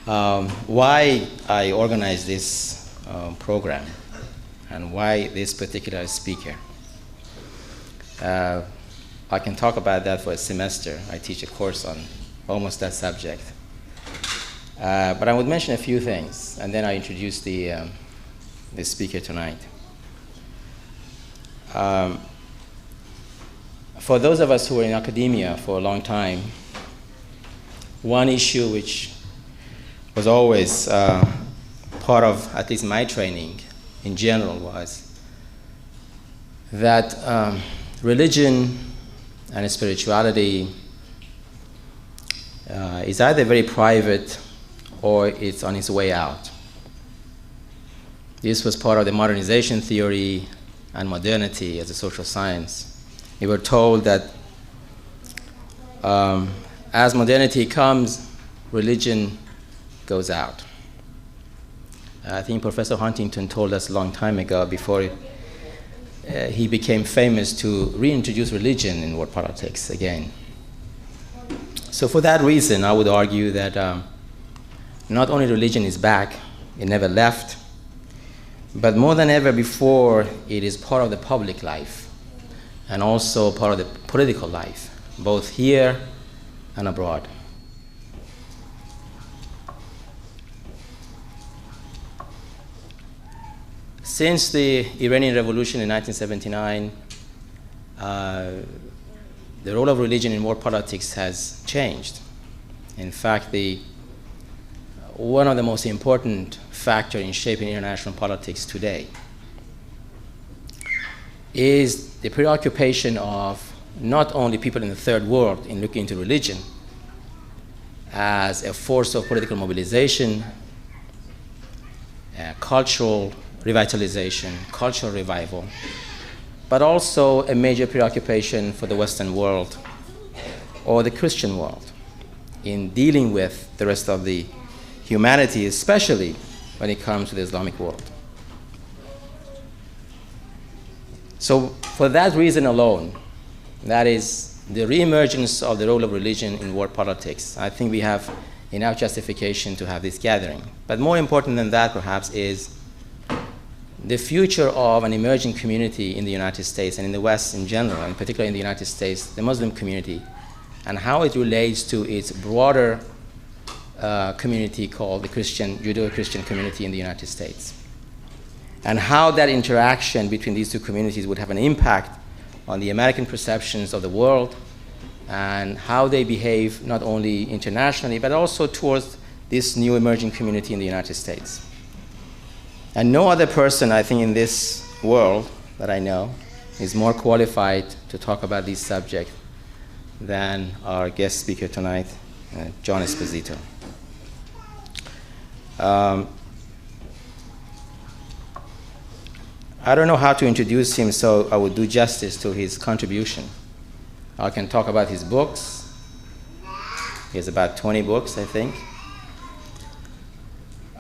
why I organized this program and why this particular speaker. I can talk about that for a semester. I teach a course on almost that subject. But I would mention a few things, and then I introduce the speaker tonight. For those of us who were in academia for a long time, one issue which was always part of at least my training in general was that religion and spirituality is either very private or it's on its way out. This was part of the modernization theory and modernity as a social science. We were told that as modernity comes, religion goes out. I think Professor Huntington told us a long time ago, before he became famous, to reintroduce religion in world politics again. So for that reason, I would argue that not only religion is back, it never left, but more than ever before, it is part of the public life and also part of the political life, both here and abroad. Since the Iranian Revolution in 1979, the role of religion in world politics has changed. In fact, one of the most important factors in shaping international politics today is the preoccupation of not only people in the third world in looking into religion as a force of political mobilization, cultural revitalization, cultural revival, but also a major preoccupation for the Western world or the Christian world in dealing with the rest of the humanity, especially when it comes to the Islamic world. So for that reason alone, that is the reemergence of the role of religion in world politics, I think we have enough justification to have this gathering. But more important than that, perhaps, is the future of an emerging community in the United States and in the West in general, and particularly in the United States, the Muslim community, and how it relates to its broader community called the Judeo-Christian community in the United States, and how that interaction between these two communities would have an impact on the American perceptions of the world and how they behave not only internationally but also towards this new emerging community in the United States. And no other person, I think, in this world that I know is more qualified to talk about this subject than our guest speaker tonight, John Esposito. I don't know how to introduce him, so I would do justice to his contribution. I can talk about his books. He has about 20 books, I think.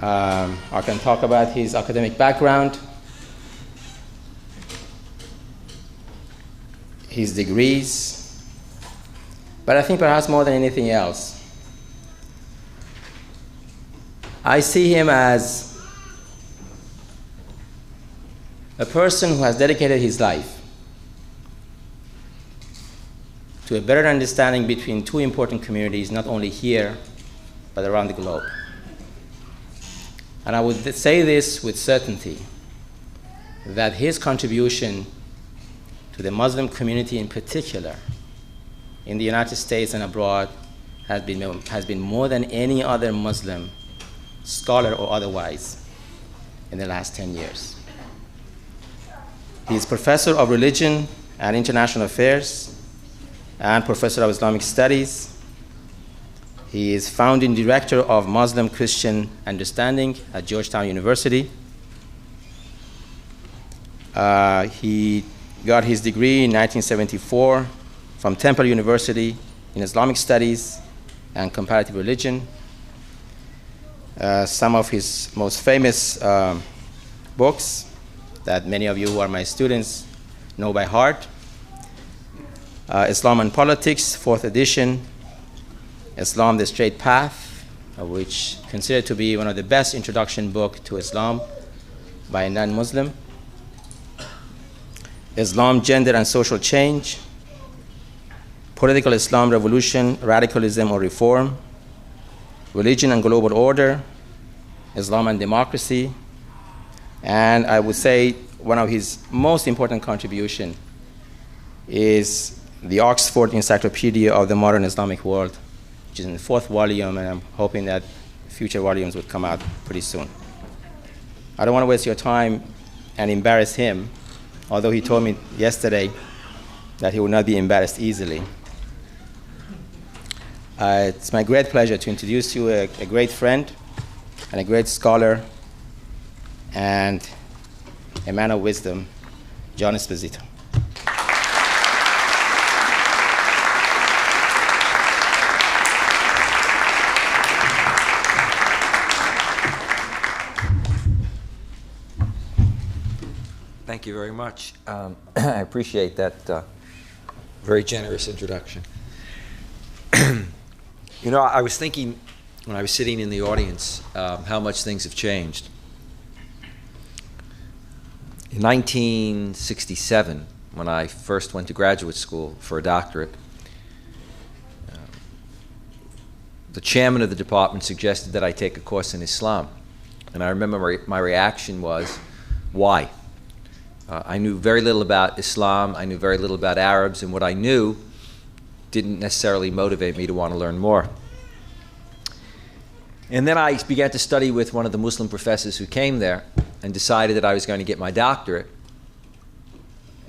I can talk about his academic background, his degrees, but I think perhaps more than anything else, I see him as a person who has dedicated his life to a better understanding between two important communities, not only here, but around the globe. And I would say this with certainty, that his contribution to the Muslim community in particular, in the United States and abroad, has been more than any other Muslim, scholar or otherwise, in the last 10 years. He is professor of religion and international affairs and professor of Islamic studies. He is founding director of Muslim-Christian Understanding at Georgetown University. He got his degree in 1974 from Temple University in Islamic Studies and Comparative Religion. Some of his most famous books that many of you who are my students know by heart: Islam and Politics, 4th edition; Islam, the Straight Path, which considered to be one of the best introduction book to Islam by a non-Muslim. Islam, Gender and Social Change, Political Islam, Revolution, Radicalism or Reform, Religion and Global Order, Islam and Democracy, and I would say one of his most important contribution is the Oxford Encyclopedia of the Modern Islamic World, which is in the 4th volume, and I'm hoping that future volumes would come out pretty soon. I don't want to waste your time and embarrass him, although he told me yesterday that he would not be embarrassed easily. It's my great pleasure to introduce you a great friend and a great scholar and a man of wisdom, John Esposito. Thank you very much. I appreciate that very generous introduction. You know, I was thinking when I was sitting in the audience how much things have changed. In 1967, when I first went to graduate school for a doctorate, the chairman of the department suggested that I take a course in Islam. And I remember my reaction was, why? I knew very little about Islam, I knew very little about Arabs, and what I knew didn't necessarily motivate me to want to learn more. And then I began to study with one of the Muslim professors who came there and decided that I was going to get my doctorate,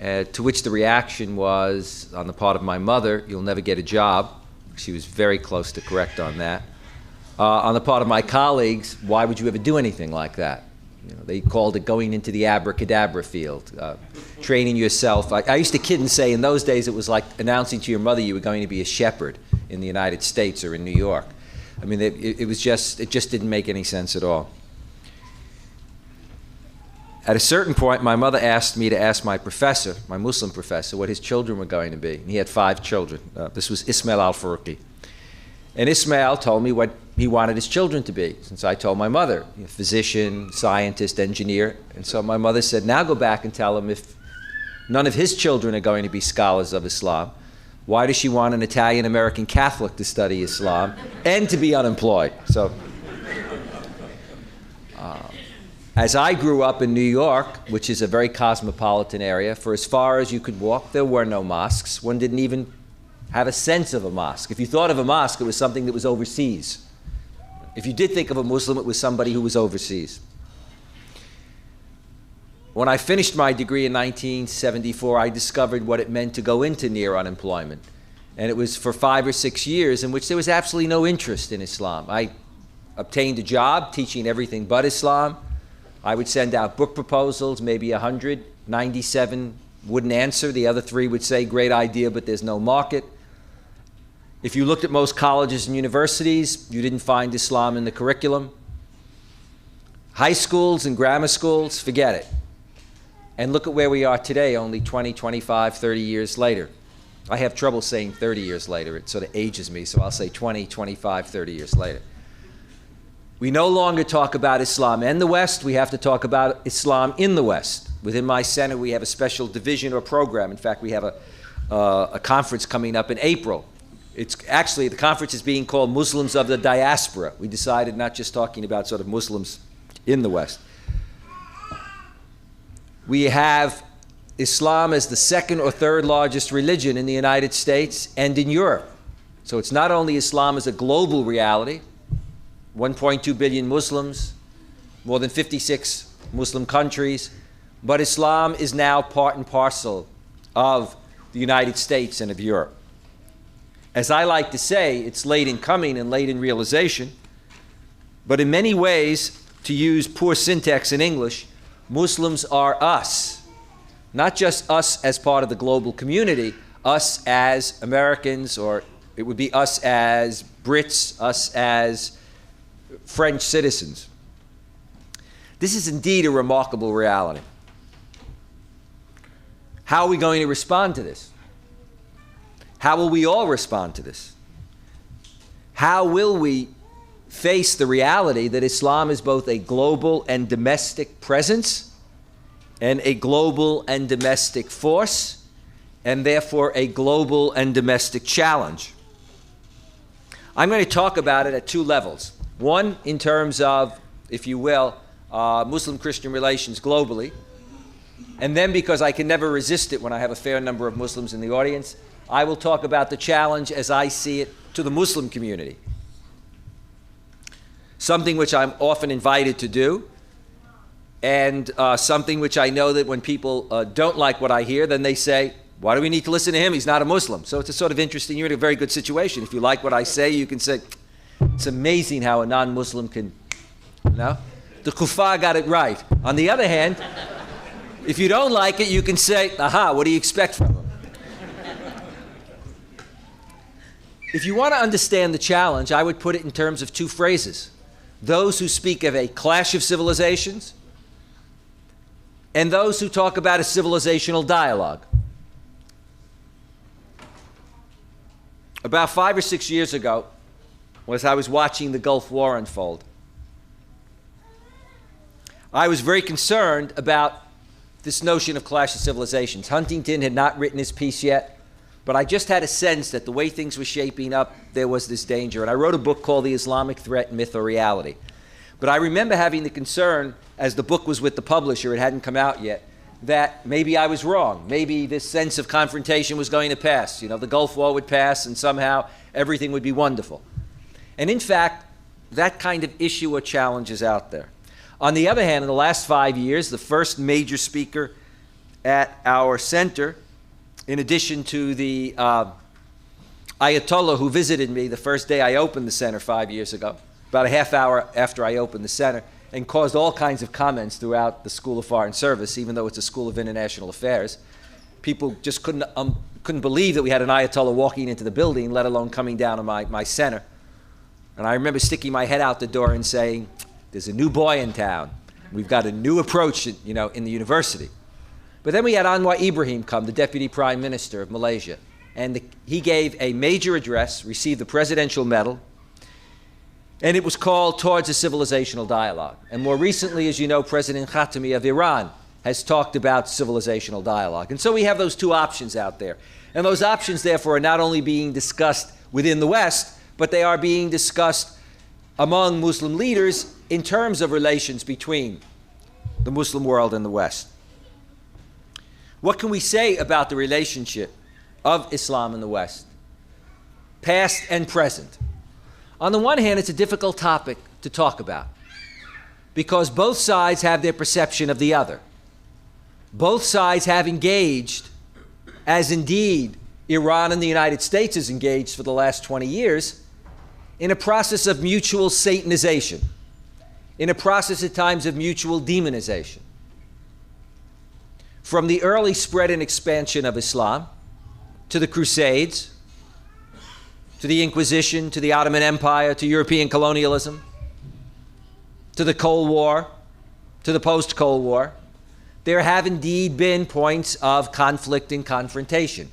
to which the reaction was, on the part of my mother, you'll never get a job. She was very close to correct on that. On the part of my colleagues, why would you ever do anything like that? You know, they called it going into the abracadabra field, training yourself. I used to kid and say in those days it was like announcing to your mother you were going to be a shepherd in the United States or in New York. I mean, it just didn't make any sense at all. At a certain point, my mother asked me to ask my professor, my Muslim professor, what his children were going to be. And he had 5 children. This was Ismail al-Faruqi. And Ismail told me what he wanted his children to be, since I told my mother, physician, scientist, engineer. And so my mother said, now go back and tell him if none of his children are going to be scholars of Islam, why does she want an Italian-American Catholic to study Islam and to be unemployed? So, as I grew up in New York, which is a very cosmopolitan area, for as far as you could walk, there were no mosques. One didn't even have a sense of a mosque. If you thought of a mosque, it was something that was overseas. If you did think of a Muslim, it was somebody who was overseas. When I finished my degree in 1974, I discovered what it meant to go into near unemployment. And it was for 5 or 6 years in which there was absolutely no interest in Islam. I obtained a job teaching everything but Islam. I would send out book proposals, maybe 100, 97 wouldn't answer. The other 3 would say, great idea, but there's no market. If you looked at most colleges and universities, you didn't find Islam in the curriculum. High schools and grammar schools, forget it. And look at where we are today, only 20, 25, 30 years later. I have trouble saying 30 years later. It sort of ages me, so I'll say 20, 25, 30 years later. We no longer talk about Islam and the West. We have to talk about Islam in the West. Within my center, we have a special division or program. In fact, we have a conference coming up in April. It's actually, the conference is being called Muslims of the Diaspora. We decided not just talking about sort of Muslims in the West. We have Islam as the 2nd or 3rd largest religion in the United States and in Europe. So it's not only Islam as a global reality, 1.2 billion Muslims, more than 56 Muslim countries, but Islam is now part and parcel of the United States and of Europe. As I like to say, it's late in coming and late in realization, but in many ways, to use poor syntax in English, Muslims are us. Not just us as part of the global community, us as Americans, or it would be us as Brits, us as French citizens. This is indeed a remarkable reality. How are we going to respond to this? How will we all respond to this? How will we face the reality that Islam is both a global and domestic presence, and a global and domestic force, and therefore a global and domestic challenge. I'm going to talk about it at two levels. One, in terms of, if you will, Muslim-Christian relations globally. And then, because I can never resist it when I have a fair number of Muslims in the audience, I will talk about the challenge as I see it to the Muslim community. Something which I'm often invited to do, and something which I know that when people don't like what I hear, then they say, why do we need to listen to him? He's not a Muslim. So it's a sort of interesting, you're in a very good situation. If you like what I say, you can say, it's amazing how a non-Muslim can, you know? The kuffar got it right. On the other hand, if you don't like it, you can say, aha, what do you expect from him? If you want to understand the challenge, I would put it in terms of two phrases. Those who speak of a clash of civilizations, and those who talk about a civilizational dialogue. About 5 or 6 years ago, as I was watching the Gulf War unfold, I was very concerned about this notion of clash of civilizations. Huntington had not written his piece yet, but I just had a sense that the way things were shaping up, there was this danger. And I wrote a book called The Islamic Threat, Myth or Reality. But I remember having the concern, as the book was with the publisher, it hadn't come out yet, that maybe I was wrong. Maybe this sense of confrontation was going to pass. You know, the Gulf War would pass and somehow everything would be wonderful. And in fact, that kind of issue or challenge is out there. On the other hand, in the last 5 years, the first major speaker at our center, in addition to the Ayatollah who visited me the first day I opened the center 5 years ago, about a half hour after I opened the center, and caused all kinds of comments throughout the School of Foreign Service, even though it's a School of International Affairs. People just couldn't believe that we had an Ayatollah walking into the building, let alone coming down to my center. And I remember sticking my head out the door and saying, there's a new boy in town. We've got a new approach, you know, in the university. But then we had Anwar Ibrahim come, the Deputy Prime Minister of Malaysia. And he gave a major address, received the Presidential Medal, and it was called Towards a Civilizational Dialogue. And more recently, as you know, President Khatami of Iran has talked about civilizational dialogue. And so we have those two options out there. And those options, therefore, are not only being discussed within the West, but they are being discussed among Muslim leaders in terms of relations between the Muslim world and the West. What can we say about the relationship of Islam and the West, past and present? On the one hand, it's a difficult topic to talk about because both sides have their perception of the other. Both sides have engaged, as indeed Iran and the United States has engaged for the last 20 years, in a process of mutual Satanization, in a process at times of mutual demonization. From the early spread and expansion of Islam, to the Crusades, to the Inquisition, to the Ottoman Empire, to European colonialism, to the Cold War, to the post-Cold War, there have indeed been points of conflict and confrontation.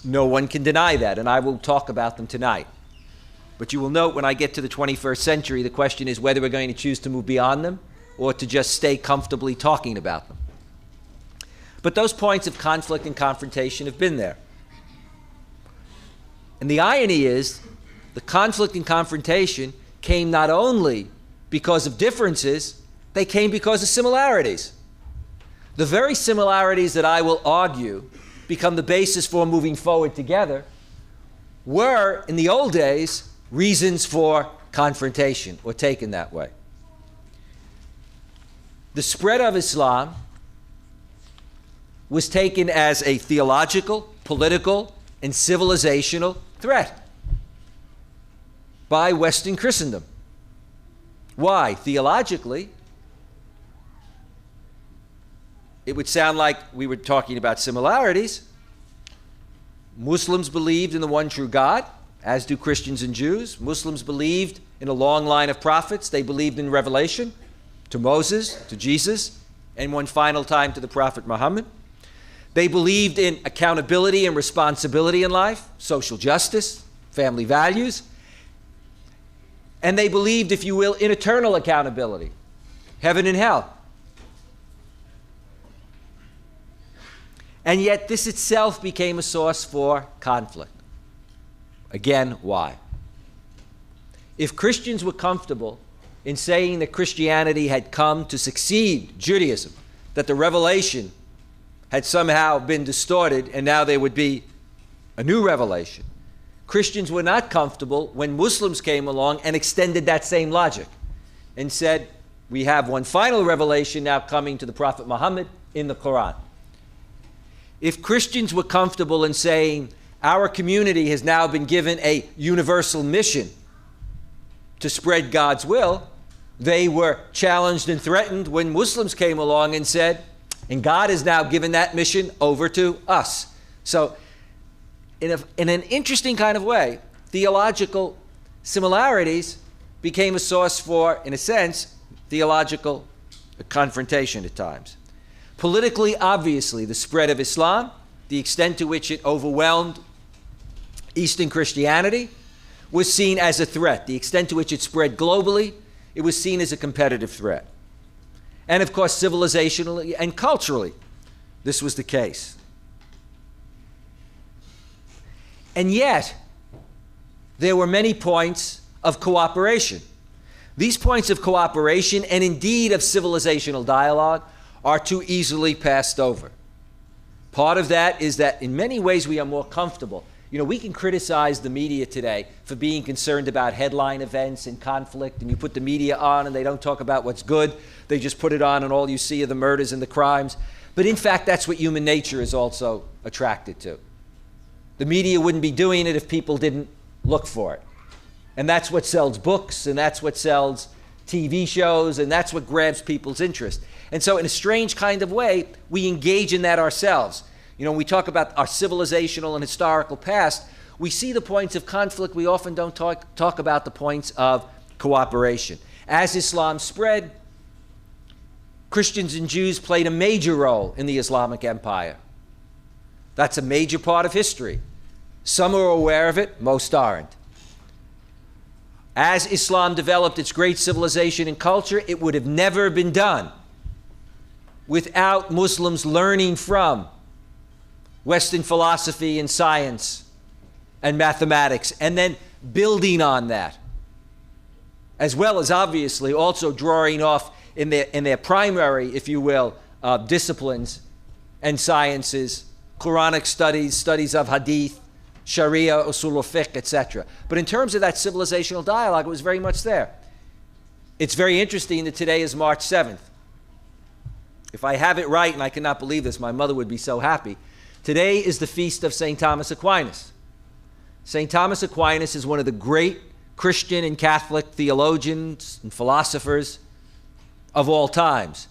No one can deny that, and I will talk about them tonight. But you will note when I get to the 21st century, the question is whether we're going to choose to move beyond them or to just stay comfortably talking about them. But those points of conflict and confrontation have been there. And the irony is, the conflict and confrontation came not only because of differences, they came because of similarities. The very similarities that I will argue become the basis for moving forward together were, in the old days, reasons for confrontation, or taken that way. The spread of Islam was taken as a theological, political, and civilizational threat by Western Christendom. Why? Theologically, it would sound like we were talking about similarities. Muslims believed in the one true God, as do Christians and Jews. Muslims believed in a long line of prophets. They believed in revelation to Moses, to Jesus, and one final time to the Prophet Muhammad. They believed in accountability and responsibility in life, social justice, family values. And they believed, if you will, in eternal accountability, heaven and hell. And yet this itself became a source for conflict. Again, why? If Christians were comfortable in saying that Christianity had come to succeed Judaism, that the revelation had somehow been distorted and now there would be a new revelation, Christians were not comfortable when Muslims came along and extended that same logic and said, we have one final revelation now coming to the Prophet Muhammad in the Quran. If Christians were comfortable in saying, our community has now been given a universal mission to spread God's will, they were challenged and threatened when Muslims came along and said, and God has now given that mission over to us. So in an interesting kind of way, theological similarities became a source for, in a sense, theological confrontation at times. Politically, obviously, the spread of Islam, the extent to which it overwhelmed Eastern Christianity, was seen as a threat. The extent to which it spread globally, it was seen as a competitive threat. And of course, civilizationally and culturally, this was the case. And yet, there were many points of cooperation. These points of cooperation, and indeed of civilizational dialogue, are too easily passed over. Part of that is that in many ways we are more comfortable. You know, we can criticize the media today for being concerned about headline events and conflict, and you put the media on and they don't talk about what's good. They just put it on and all you see are the murders and the crimes. But in fact, that's what human nature is also attracted to. The media wouldn't be doing it if people didn't look for it. And that's what sells books, and that's what sells TV shows, and that's what grabs people's interest. And so in a strange kind of way, we engage in that ourselves. You know, when we talk about our civilizational and historical past, we see the points of conflict. We often don't talk about the points of cooperation. As Islam spread, Christians and Jews played a major role in the Islamic Empire. That's a major part of history. Some are aware of it, most aren't. As Islam developed its great civilization and culture, it would have never been done without Muslims learning from Western philosophy and science and mathematics, and then building on that, as well as obviously also drawing off in their primary, if you will, disciplines and sciences, Quranic studies, studies of hadith, Sharia, usul al-fiqh, etc. But in terms of that civilizational dialogue, it was very much there. It's very interesting that today is March 7th. If I have it right, and I cannot believe this, my mother would be so happy. Today is the feast of St. Thomas Aquinas. St. Thomas Aquinas is one of the great Christian and Catholic theologians and philosophers of all times.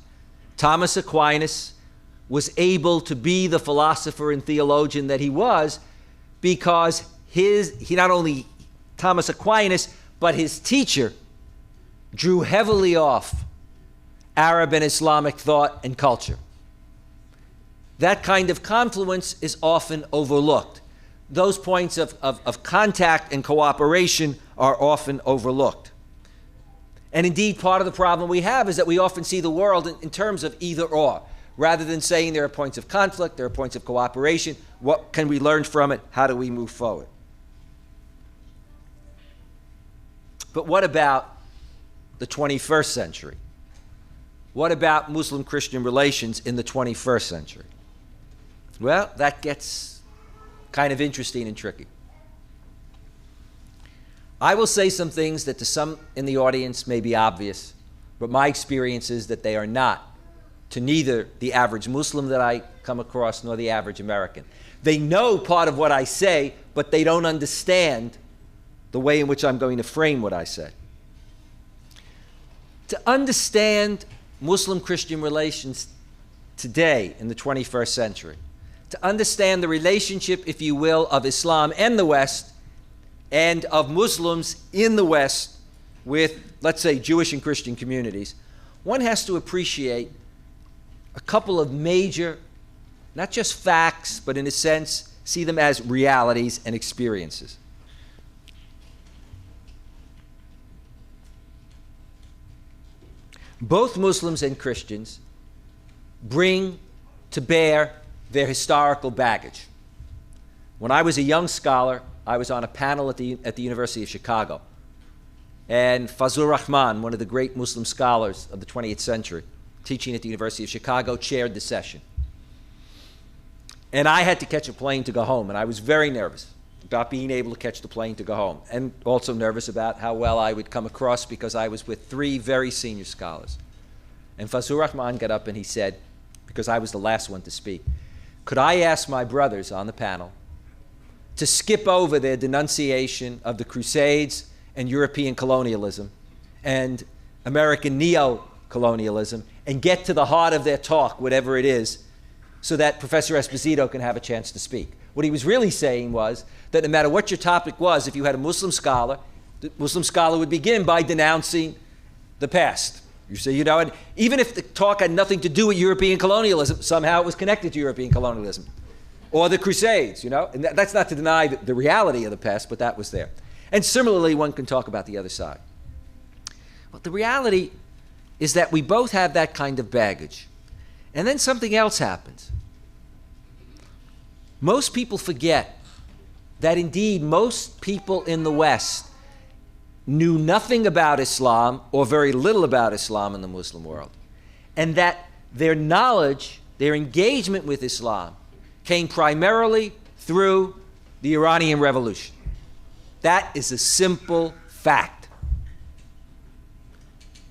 Thomas Aquinas was able to be the philosopher and theologian that he was because Thomas Aquinas, but his teacher drew heavily off Arab and Islamic thought and culture. That kind of confluence is often overlooked. Those points of contact and cooperation are often overlooked. And indeed, part of the problem we have is that we often see the world in terms of either or. Rather than saying there are points of conflict, there are points of cooperation, what can we learn from it? How do we move forward? But what about the 21st century? What about Muslim-Christian relations in the 21st century? Well, that gets kind of interesting and tricky. I will say some things that to some in the audience may be obvious, but my experience is that they are not to neither the average Muslim that I come across nor the average American. They know part of what I say, but they don't understand the way in which I'm going to frame what I say. To understand Muslim-Christian relations today in the 21st century, to understand the relationship, if you will, of Islam and the West, and of Muslims in the West with, let's say, Jewish and Christian communities, one has to appreciate a couple of major, not just facts, but in a sense, see them as realities and experiences. both Muslims and Christians bring to bear their historical baggage. When I was a young scholar, I was on a panel at the University of Chicago. And Fazlur Rahman, one of the great Muslim scholars of the 20th century, teaching at the University of Chicago, chaired the session. And I had to catch a plane to go home, and I was very nervous about being able to catch the plane to go home, and also nervous about how well I would come across because I was with three very senior scholars. And Fazlur Rahman got up and he said, because I was the last one to speak, could I ask my brothers on the panel to skip over their denunciation of the Crusades and European colonialism and American neo-colonialism and get to the heart of their talk, whatever it is, so that Professor Esposito can have a chance to speak. What he was really saying was that no matter what your topic was, if you had a Muslim scholar, the Muslim scholar would begin by denouncing the past. You see, and even if the talk had nothing to do with European colonialism, somehow it was connected to European colonialism. Or the Crusades, And that's not to deny the reality of the past, but that was there. And similarly, one can talk about the other side. But the reality is that we both have that kind of baggage. And then something else happens. Most people forget that indeed most people in the West knew nothing about Islam or very little about Islam in the Muslim world. And that their knowledge, their engagement with Islam came primarily through the Iranian Revolution. That is a simple fact.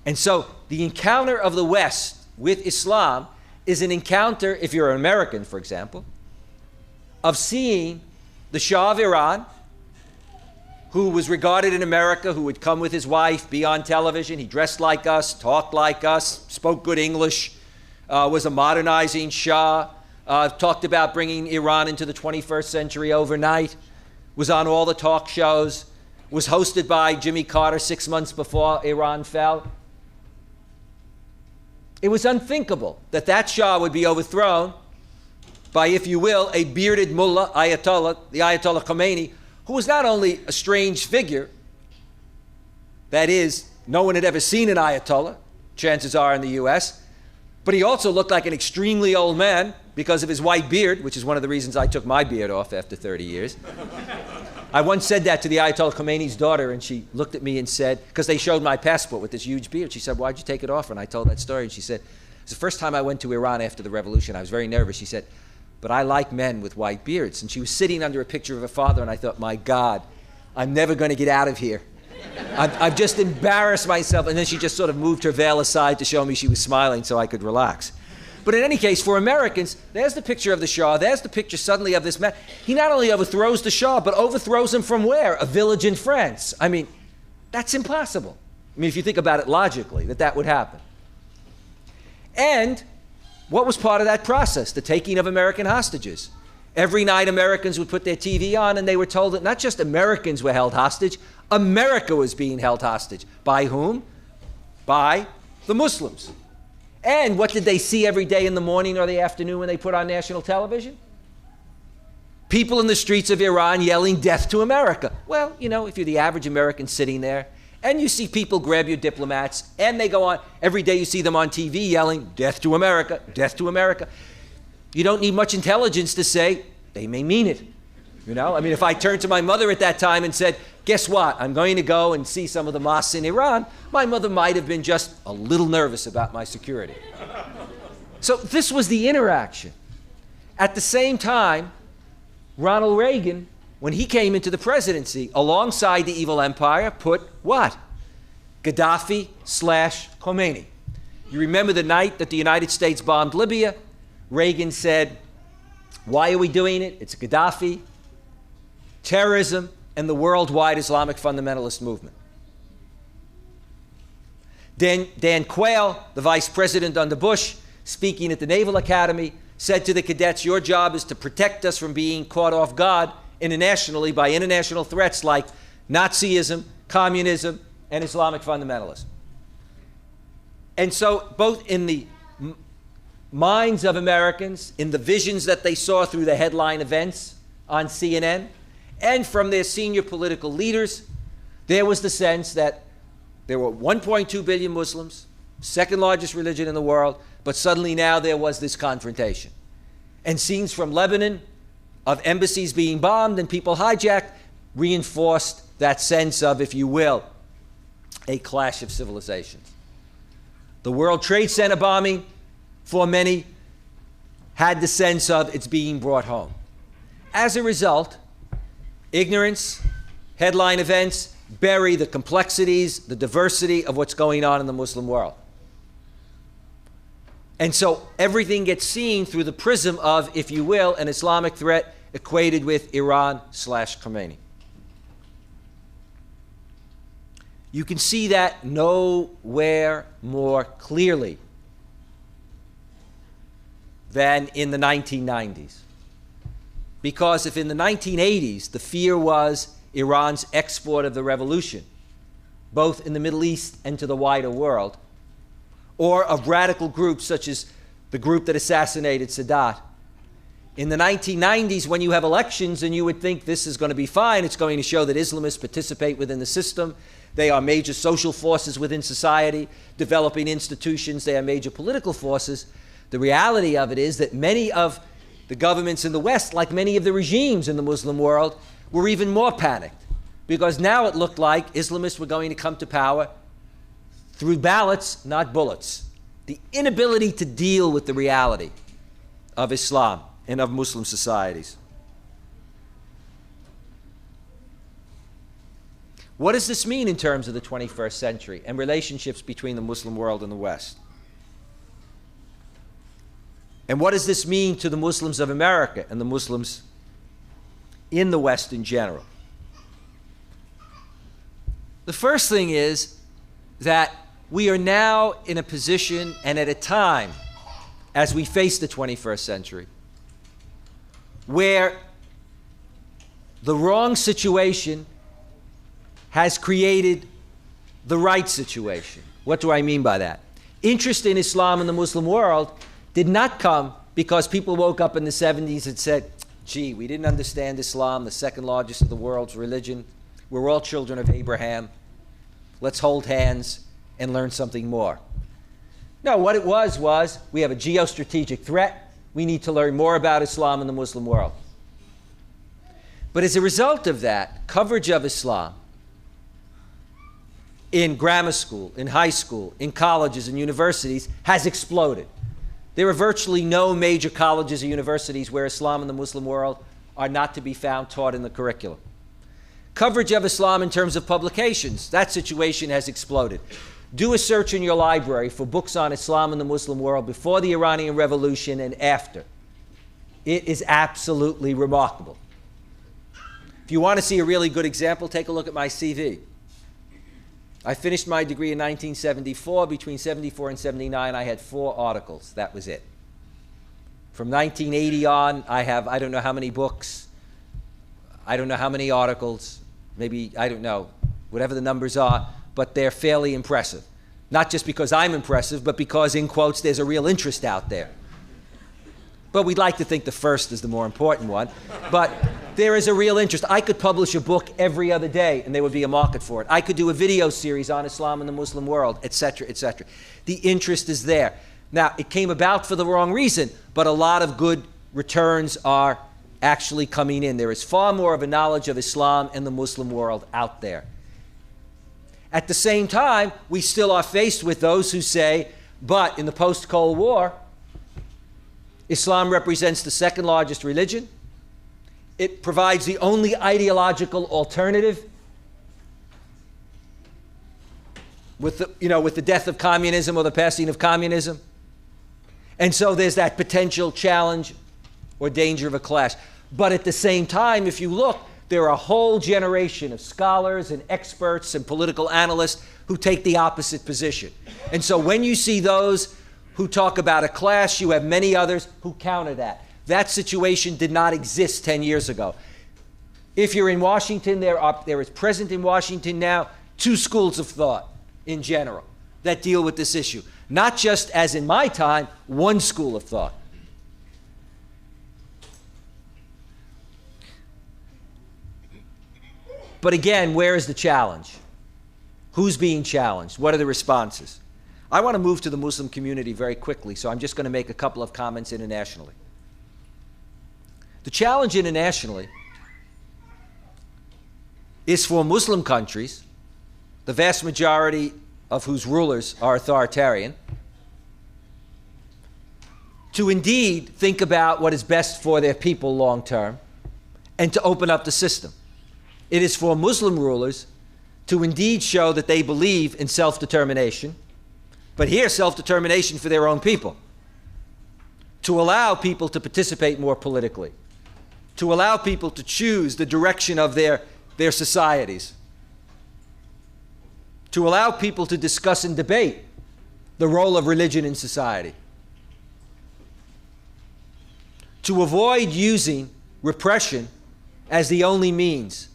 And so the encounter of the West with Islam is an encounter, if you're an American, for example, of seeing the Shah of Iran, who was regarded in America, who would come with his wife, be on television. He dressed like us, talked like us, spoke good English, was a modernizing Shah, talked about bringing Iran into the 21st century overnight, was on all the talk shows, was hosted by Jimmy Carter 6 months before Iran fell. It was unthinkable that that Shah would be overthrown by, if you will, a bearded mullah, Ayatollah, the Ayatollah Khomeini, who was not only a strange figure, that is, no one had ever seen an Ayatollah, chances are in the US, but he also looked like an extremely old man because of his white beard, which is one of the reasons I took my beard off after 30 years. I once said that to the Ayatollah Khomeini's daughter, and she looked at me and said, because they showed my passport with this huge beard, she said, why'd you take it off? And I told that story, and she said, it's the first time I went to Iran after the revolution. I was very nervous. She said, but I like men with white beards. And she was sitting under a picture of her father, and I thought, my God, I'm never going to get out of here. I've just embarrassed myself. And then she just sort of moved her veil aside to show me she was smiling so I could relax. But in any case, for Americans, there's the picture of the Shah. There's the picture suddenly of this man. He not only overthrows the Shah, but overthrows him from where? A village in France. I mean, that's impossible. I mean, if you think about it logically, that would happen. And what was part of that process? The taking of American hostages. Every night Americans would put their TV on and they were told that not just Americans were held hostage, America was being held hostage. By whom? By the Muslims. And what did they see every day in the morning or the afternoon when they put on national television? People in the streets of Iran yelling, death to America. Well, if you're the average American sitting there, and you see people grab your diplomats, and they go on, every day you see them on TV yelling, death to America, death to America. You don't need much intelligence to say, they may mean it. If I turned to my mother at that time and said, guess what, I'm going to go and see some of the mosques in Iran, my mother might have been just a little nervous about my security. So this was the interaction. At the same time, Ronald Reagan, when he came into the presidency, alongside the evil empire, put what? Gaddafi/Khomeini. You remember the night that the United States bombed Libya? Reagan said, why are we doing it? It's Gaddafi, terrorism, and the worldwide Islamic fundamentalist movement. Dan Quayle, the vice president under Bush, speaking at the Naval Academy, said to the cadets, your job is to protect us from being caught off guard internationally by international threats like Nazism, communism, and Islamic fundamentalism. And so both in the minds of Americans, in the visions that they saw through the headline events on CNN, and from their senior political leaders, there was the sense that there were 1.2 billion Muslims, second largest religion in the world, but suddenly now there was this confrontation. And scenes from Lebanon of embassies being bombed and people hijacked reinforced that sense of, if you will, a clash of civilizations. The World Trade Center bombing, for many, had the sense of it's being brought home. As a result, ignorance, headline events bury the complexities, the diversity of what's going on in the Muslim world. And so everything gets seen through the prism of, if you will, an Islamic threat equated with Iran/Khomeini. You can see that nowhere more clearly than in the 1990s. Because if in the 1980s the fear was Iran's export of the revolution, both in the Middle East and to the wider world, or of radical groups such as the group that assassinated Sadat, in the 1990s, when you have elections and you would think this is going to be fine, it's going to show that Islamists participate within the system, they are major social forces within society, developing institutions, they are major political forces. The reality of it is that many of the governments in the West, like many of the regimes in the Muslim world, were even more panicked, because now it looked like Islamists were going to come to power through ballots, not bullets. The inability to deal with the reality of Islam and of Muslim societies. What does this mean in terms of the 21st century and relationships between the Muslim world and the West? And what does this mean to the Muslims of America and the Muslims in the West in general? The first thing is that we are now in a position and at a time, as we face the 21st century, where the wrong situation has created the right situation. What do I mean by that? Interest in Islam in the Muslim world did not come because people woke up in the 70s and said, gee, we didn't understand Islam, the second largest of the world's religion. We're all children of Abraham. Let's hold hands and learn something more. No, what it was we have a geostrategic threat. We need to learn more about Islam in the Muslim world. But as a result of that, coverage of Islam in grammar school, in high school, in colleges and universities has exploded. There are virtually no major colleges or universities where Islam in the Muslim world are not to be found taught in the curriculum. Coverage of Islam in terms of publications, that situation has exploded. Do a search in your library for books on Islam in the Muslim world before the Iranian Revolution and after. It is absolutely remarkable. If you want to see a really good example, take a look at my CV. I finished my degree in 1974. Between 74 and 79, I had 4 articles. That was it. From 1980 on, I have, I don't know how many books, I don't know how many articles, maybe, I don't know, whatever the numbers are, but they're fairly impressive. Not just because I'm impressive, but because, in quotes, there's a real interest out there. But we'd like to think the first is the more important one. But there is a real interest. I could publish a book every other day, and there would be a market for it. I could do a video series on Islam in the Muslim world, etc., etc. The interest is there. Now, it came about for the wrong reason, but a lot of good returns are actually coming in. There is far more of a knowledge of Islam and the Muslim world out there. At the same time, we still are faced with those who say, but in the post-Cold War, Islam represents the second largest religion. It provides the only ideological alternative with the death of communism or the passing of communism. And so there's that potential challenge or danger of a clash. But at the same time, if you look, there are a whole generation of scholars and experts and political analysts who take the opposite position. And so when you see those who talk about a clash, you have many others who counter that. That situation did not exist 10 years ago. If you're in Washington, there is present in Washington now 2 schools of thought in general that deal with this issue. Not just, as in my time, 1 school of thought. But again, where is the challenge? Who's being challenged? What are the responses? I want to move to the Muslim community very quickly, so I'm just going to make a couple of comments internationally. The challenge internationally is for Muslim countries, the vast majority of whose rulers are authoritarian, to indeed think about what is best for their people long term and to open up the system. It is for Muslim rulers to indeed show that they believe in self-determination, but here self-determination for their own people, to allow people to participate more politically, to allow people to choose the direction of their societies, to allow people to discuss and debate the role of religion in society, to avoid using repression as the only means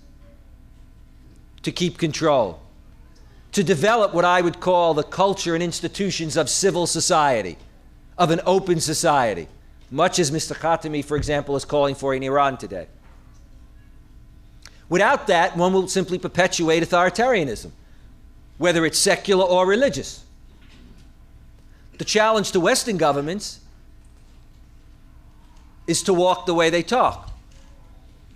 to keep control, to develop what I would call the culture and institutions of civil society, of an open society, much as Mr. Khatami, for example, is calling for in Iran today. Without that, one will simply perpetuate authoritarianism, whether it's secular or religious. The challenge to Western governments is to walk the way they talk.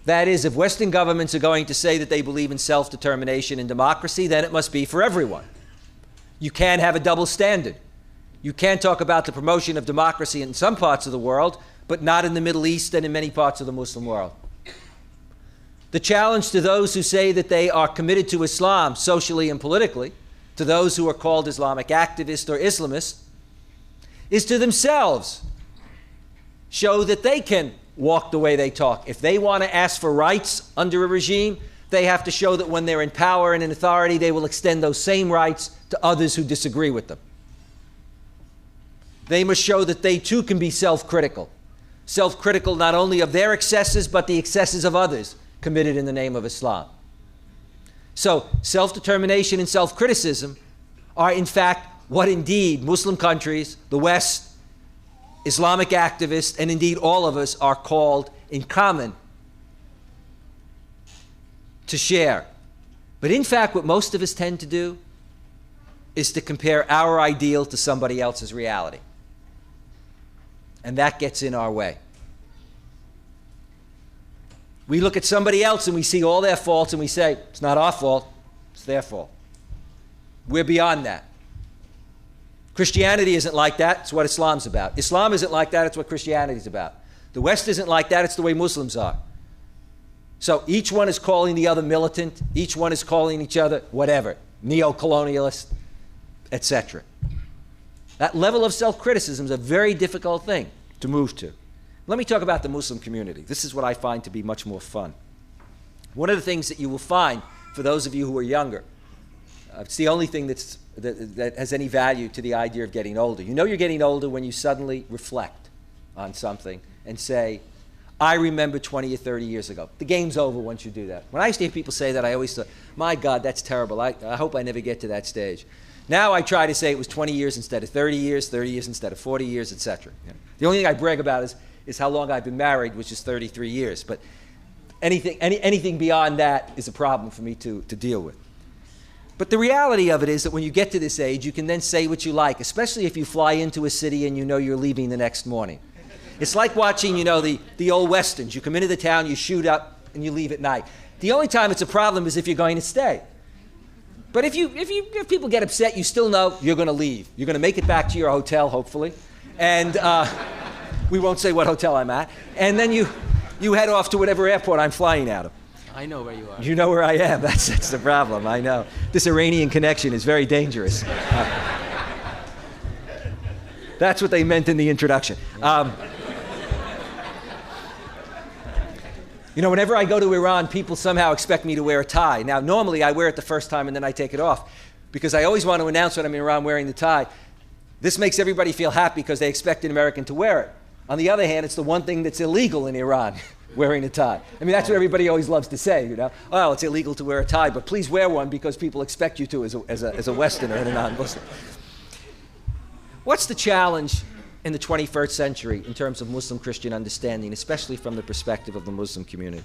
That is, if Western governments are going to say that they believe in self-determination and democracy, then it must be for everyone. You can't have a double standard. You can't talk about the promotion of democracy in some parts of the world, but not in the Middle East and in many parts of the Muslim world. The challenge to those who say that they are committed to Islam socially and politically, to those who are called Islamic activists or Islamists, is to themselves show that they can walk the way they talk. If they want to ask for rights under a regime, they have to show that when they're in power and in authority, they will extend those same rights to others who disagree with them. They must show that they too can be self-critical. Self-critical not only of their excesses, but the excesses of others committed in the name of Islam. So self-determination and self-criticism are in fact what indeed Muslim countries, the West, Islamic activists, and indeed all of us are called in common to share. But in fact, what most of us tend to do is to compare our ideal to somebody else's reality. And that gets in our way. We look at somebody else and we see all their faults and we say, it's not our fault, it's their fault. We're beyond that. Christianity isn't like that, it's what Islam's about. Islam isn't like that, it's what Christianity's about. The West isn't like that, it's the way Muslims are. So each one is calling the other militant, each one is calling each other whatever, neo-colonialist, etc. That level of self-criticism is a very difficult thing to move to. Let me talk about the Muslim community. This is what I find to be much more fun. One of the things that you will find, for those of you who are younger, it's the only thing that has any value to the idea of getting older. You know you're getting older when you suddenly reflect on something and say, I remember 20 or 30 years ago. The game's over once you do that. When I used to hear people say that, I always thought, my God, that's terrible. I hope I never get to that stage. Now I try to say it was 20 years instead of 30 years instead of 40 years, etc. The only thing I brag about is how long I've been married, which is 33 years. But anything beyond that is a problem for me to deal with. But the reality of it is that when you get to this age, you can then say what you like, especially if you fly into a city and you know you're leaving the next morning. It's like watching, the old Westerns. You come into the town, you shoot up, and you leave at night. The only time it's a problem is if you're going to stay. But if people get upset, you still know you're going to leave. You're going to make it back to your hotel, hopefully. And we won't say what hotel I'm at. And then you head off to whatever airport I'm flying out of. I know where you are. You know where I am. That's the problem. I know. This Iranian connection is very dangerous. That's what they meant in the introduction. Whenever I go to Iran, people somehow expect me to wear a tie. Now, normally I wear it the first time and then I take it off because I always want to announce when I'm in Iran wearing the tie. This makes everybody feel happy because they expect an American to wear it. On the other hand, it's the one thing that's illegal in Iran, wearing a tie. I mean, that's what everybody always loves to say, Oh, it's illegal to wear a tie, but please wear one because people expect you to as a Westerner and a non-Muslim. What's the challenge in the 21st century in terms of Muslim Christian understanding, especially from the perspective of the Muslim community?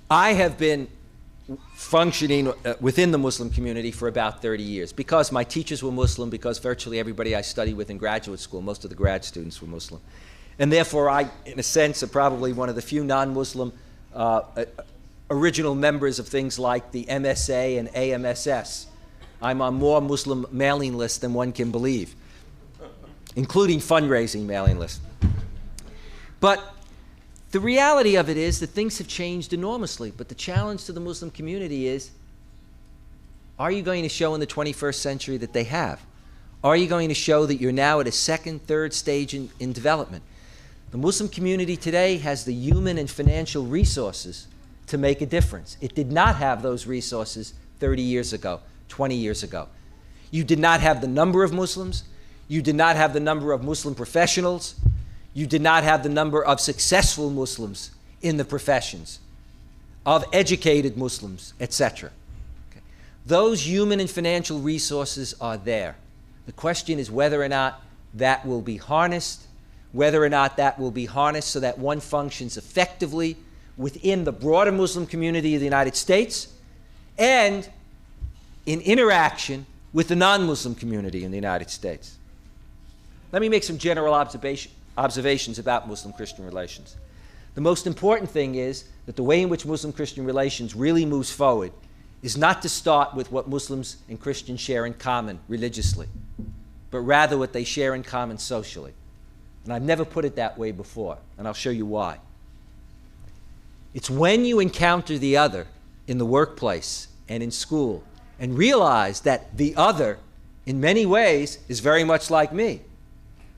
I have been functioning within the Muslim community for about 30 years because my teachers were Muslim, because virtually everybody I studied with in graduate school, most of the grad students were Muslim. And therefore I, in a sense, are probably one of the few non-Muslim original members of things like the MSA and AMSS. I'm on more Muslim mailing lists than one can believe, including fundraising mailing lists. But the reality of it is that things have changed enormously, but the challenge to the Muslim community is, are you going to show in the 21st century that they have? Are you going to show that you're now at a second, third stage in development? The Muslim community today has the human and financial resources to make a difference. It did not have those resources 30 years ago, 20 years ago. You did not have the number of Muslims. You did not have the number of Muslim professionals. You did not have the number of successful Muslims in the professions, of educated Muslims, etc. Okay. Those human and financial resources are there. The question is whether or not that will be harnessed, whether or not that will be harnessed so that one functions effectively within the broader Muslim community of the United States and in interaction with the non-Muslim community in the United States. Let me make some general observations about Muslim-Christian relations. The most important thing is that the way in which Muslim-Christian relations really moves forward is not to start with what Muslims and Christians share in common religiously, but rather what they share in common socially. And I've never put it that way before, and I'll show you why. It's when you encounter the other in the workplace and in school and realize that the other, in many ways, is very much like me.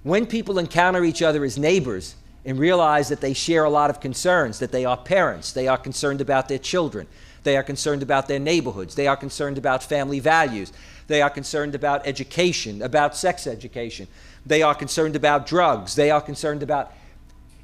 When people encounter each other as neighbors and realize that they share a lot of concerns, that they are parents, they are concerned about their children, they are concerned about their neighborhoods, they are concerned about family values, they are concerned about education, about sex education, they are concerned about drugs, they are concerned about...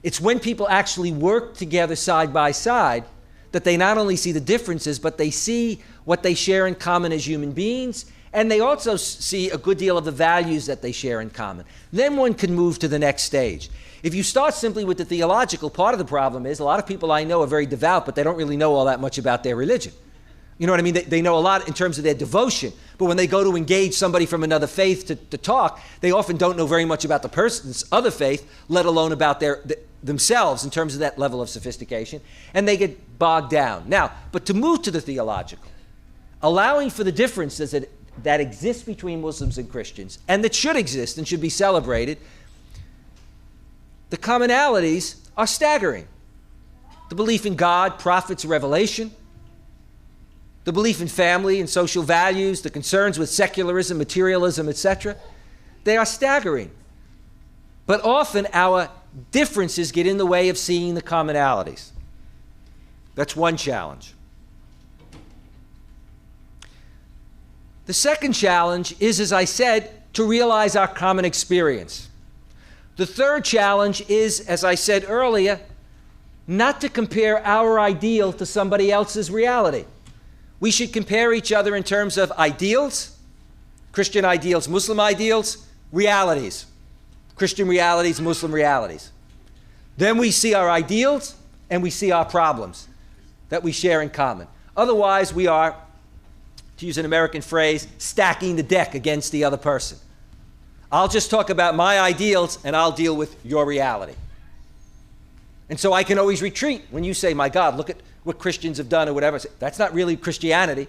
It's when people actually work together side by side that they not only see the differences, but they see what they share in common as human beings, and they also see a good deal of the values that they share in common. Then one can move to the next stage. If you start simply with the theological, part of the problem is a lot of people I know are very devout, but they don't really know all that much about their religion. You know what I mean? They know a lot in terms of their devotion, but when they go to engage somebody from another faith to talk, they often don't know very much about the person's other faith, let alone about themselves in terms of that level of sophistication, and they get bogged down. Now, but to move to the theological, allowing for the differences that exist between Muslims and Christians, and that should exist and should be celebrated, the commonalities are staggering. The belief in God, prophets, revelation, the belief in family and social values, the concerns with secularism, materialism, etc., they are staggering. But often our differences get in the way of seeing the commonalities. That's one challenge. The second challenge is, as I said, to realize our common experience. The third challenge is, as I said earlier, not to compare our ideal to somebody else's reality. We should compare each other in terms of ideals, Christian ideals, Muslim ideals, realities, Christian realities, Muslim realities. Then we see our ideals and we see our problems that we share in common. Otherwise, we are, to use an American phrase, stacking the deck against the other person. I'll just talk about my ideals and I'll deal with your reality. And so I can always retreat when you say, my God, look at what Christians have done or whatever. That's not really Christianity.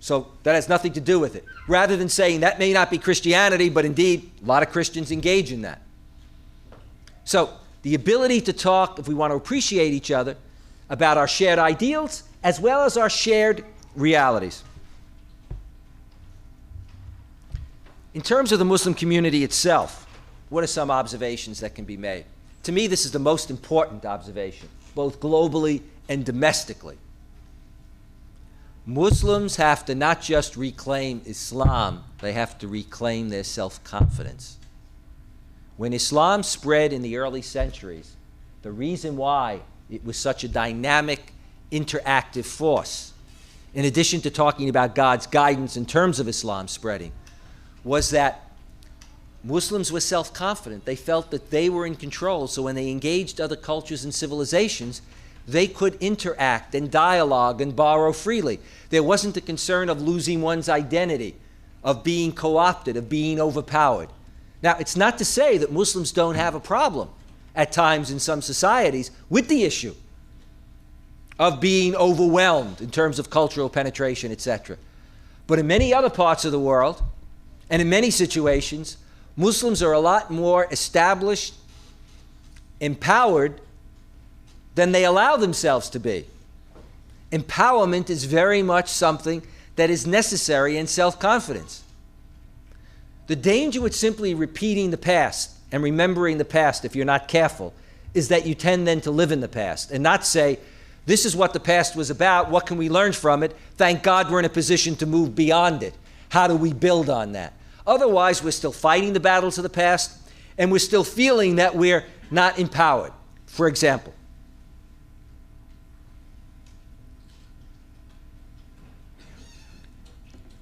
So that has nothing to do with it. Rather than saying that may not be Christianity, but indeed a lot of Christians engage in that. So the ability to talk, if we want to appreciate each other, about our shared ideals as well as our shared realities. In terms of the Muslim community itself, what are some observations that can be made? To me, this is the most important observation, both globally and domestically. Muslims have to not just reclaim Islam, they have to reclaim their self-confidence. When Islam spread in the early centuries, the reason why it was such a dynamic, interactive force, in addition to talking about God's guidance in terms of Islam spreading, was that Muslims were self-confident. They felt that they were in control, so when they engaged other cultures and civilizations, they could interact and dialogue and borrow freely. There wasn't the concern of losing one's identity, of being co-opted, of being overpowered. Now, it's not to say that Muslims don't have a problem at times in some societies with the issue of being overwhelmed in terms of cultural penetration, etc. But in many other parts of the world, and in many situations, Muslims are a lot more established, empowered than they allow themselves to be. Empowerment is very much something that is necessary in self-confidence. The danger with simply repeating the past and remembering the past, if you're not careful, is that you tend then to live in the past and not say, this is what the past was about, what can we learn from it? Thank God we're in a position to move beyond it. How do we build on that? Otherwise, we're still fighting the battles of the past, and we're still feeling that we're not empowered. For example,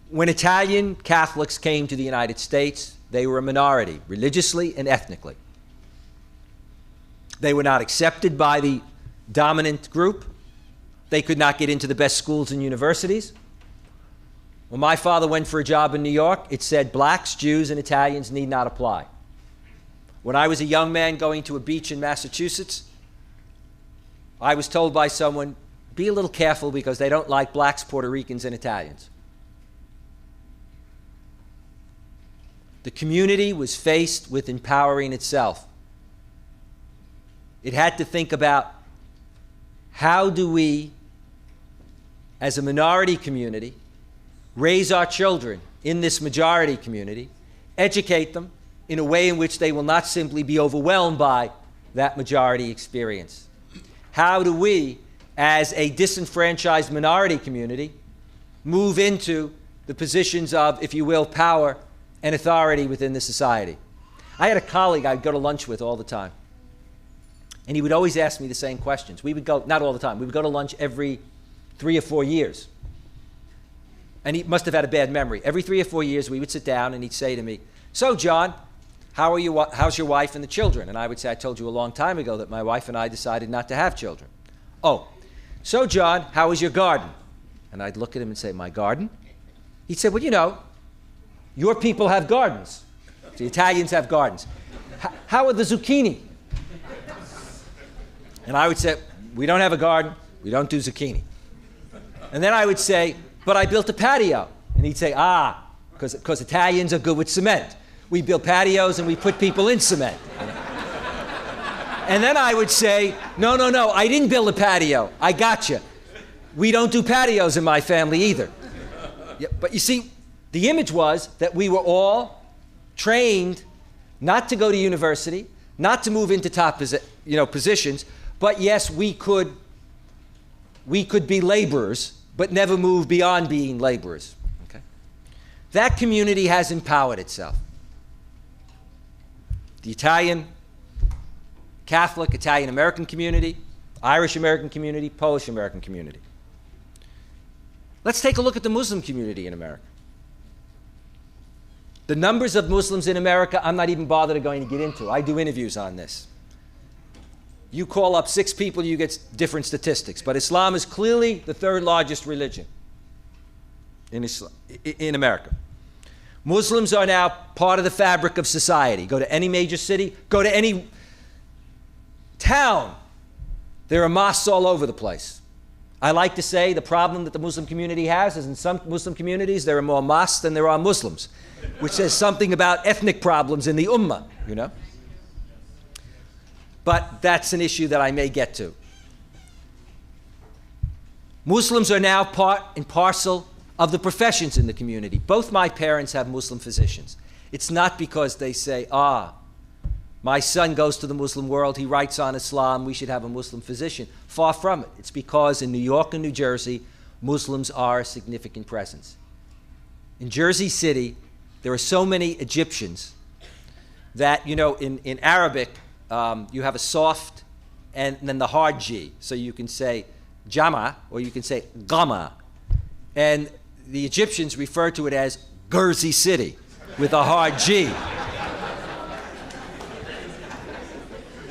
when Italian Catholics came to the United States, they were a minority, religiously and ethnically. They were not accepted by the dominant group. They could not get into the best schools and universities. When my father went for a job in New York, it said blacks, Jews, and Italians need not apply. When I was a young man going to a beach in Massachusetts, I was told by someone, be a little careful because they don't like blacks, Puerto Ricans, and Italians. The community was faced with empowering itself. It had to think about how do we, as a minority community, raise our children in this majority community, educate them in a way in which they will not simply be overwhelmed by that majority experience. How do we, as a disenfranchised minority community, move into the positions of, if you will, power and authority within the society? I had a colleague I'd go to lunch with all the time, and he would always ask me the same questions. We would go, not all the time, we would go to lunch every 3 or 4 years. And he must have had a bad memory. Every 3 or 4 years, we would sit down and he'd say to me, so John, how's your wife and the children? And I would say, I told you a long time ago that my wife and I decided not to have children. Oh, so John, how is your garden? And I'd look at him and say, my garden? He'd say, well, you know, your people have gardens. The Italians have gardens. How are the zucchini? And I would say, we don't have a garden. We don't do zucchini. And then I would say, but I built a patio. And he'd say, because Italians are good with cement. We build patios and we put people in cement. And then I would say, no, I didn't build a patio. I got you. We don't do patios in my family either. Yeah, but you see, the image was that we were all trained not to go to university, not to move into top positions, but yes, we could be laborers, but never move beyond being laborers. Okay? That community has empowered itself. The Italian Catholic, Italian American community, Irish American community, Polish American community. Let's take a look at the Muslim community in America. The numbers of Muslims in America, I'm not even bothered going to get into. I do interviews on this. You call up 6 people, you get different statistics. But Islam is clearly the 3rd largest religion in America. Muslims are now part of the fabric of society. Go to any major city, go to any town. There are mosques all over the place. I like to say the problem that the Muslim community has is in some Muslim communities there are more mosques than there are Muslims, which says something about ethnic problems in the ummah, you know. But that's an issue that I may get to. Muslims are now part and parcel of the professions in the community. Both my parents have Muslim physicians. It's not because they say, my son goes to the Muslim world, he writes on Islam, we should have a Muslim physician. Far from it. It's because in New York and New Jersey, Muslims are a significant presence. In Jersey City, there are so many Egyptians that, you know, in Arabic, you have a soft and then the hard G. So you can say Jama or you can say Gama. And the Egyptians refer to it as Jersey City with a hard G.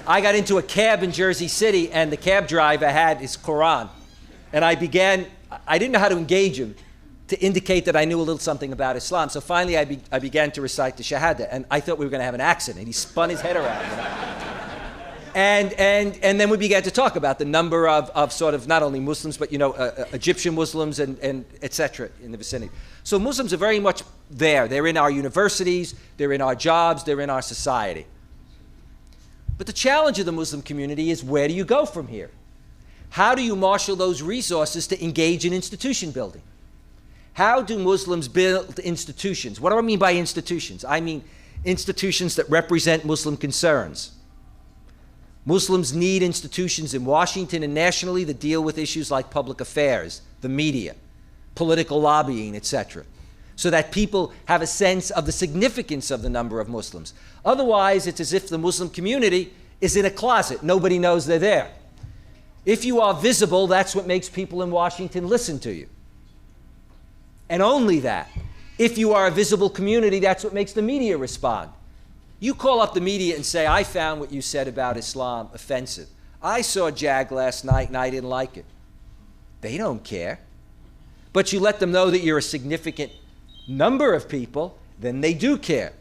I got into a cab in Jersey City, and the cab driver had his Quran. And I didn't know how to engage him to indicate that I knew a little something about Islam. So finally, I began to recite the Shahada, and I thought we were going to have an accident. He spun his head around. And then we began to talk about the number of sort of not only Muslims, but, Egyptian Muslims and et cetera in the vicinity. So Muslims are very much there. They're in our universities, they're in our jobs, they're in our society. But the challenge of the Muslim community is, where do you go from here? How do you marshal those resources to engage in institution building? How do Muslims build institutions? What do I mean by institutions? I mean institutions that represent Muslim concerns. Muslims need institutions in Washington and nationally that deal with issues like public affairs, the media, political lobbying, etc., so that people have a sense of the significance of the number of Muslims. Otherwise, it's as if the Muslim community is in a closet. Nobody knows they're there. If you are visible, that's what makes people in Washington listen to you. And only that. If you are a visible community, that's what makes the media respond. You call up the media and say, I found what you said about Islam offensive. I saw JAG last night and I didn't like it. They don't care. But you let them know that you're a significant number of people, then they do care.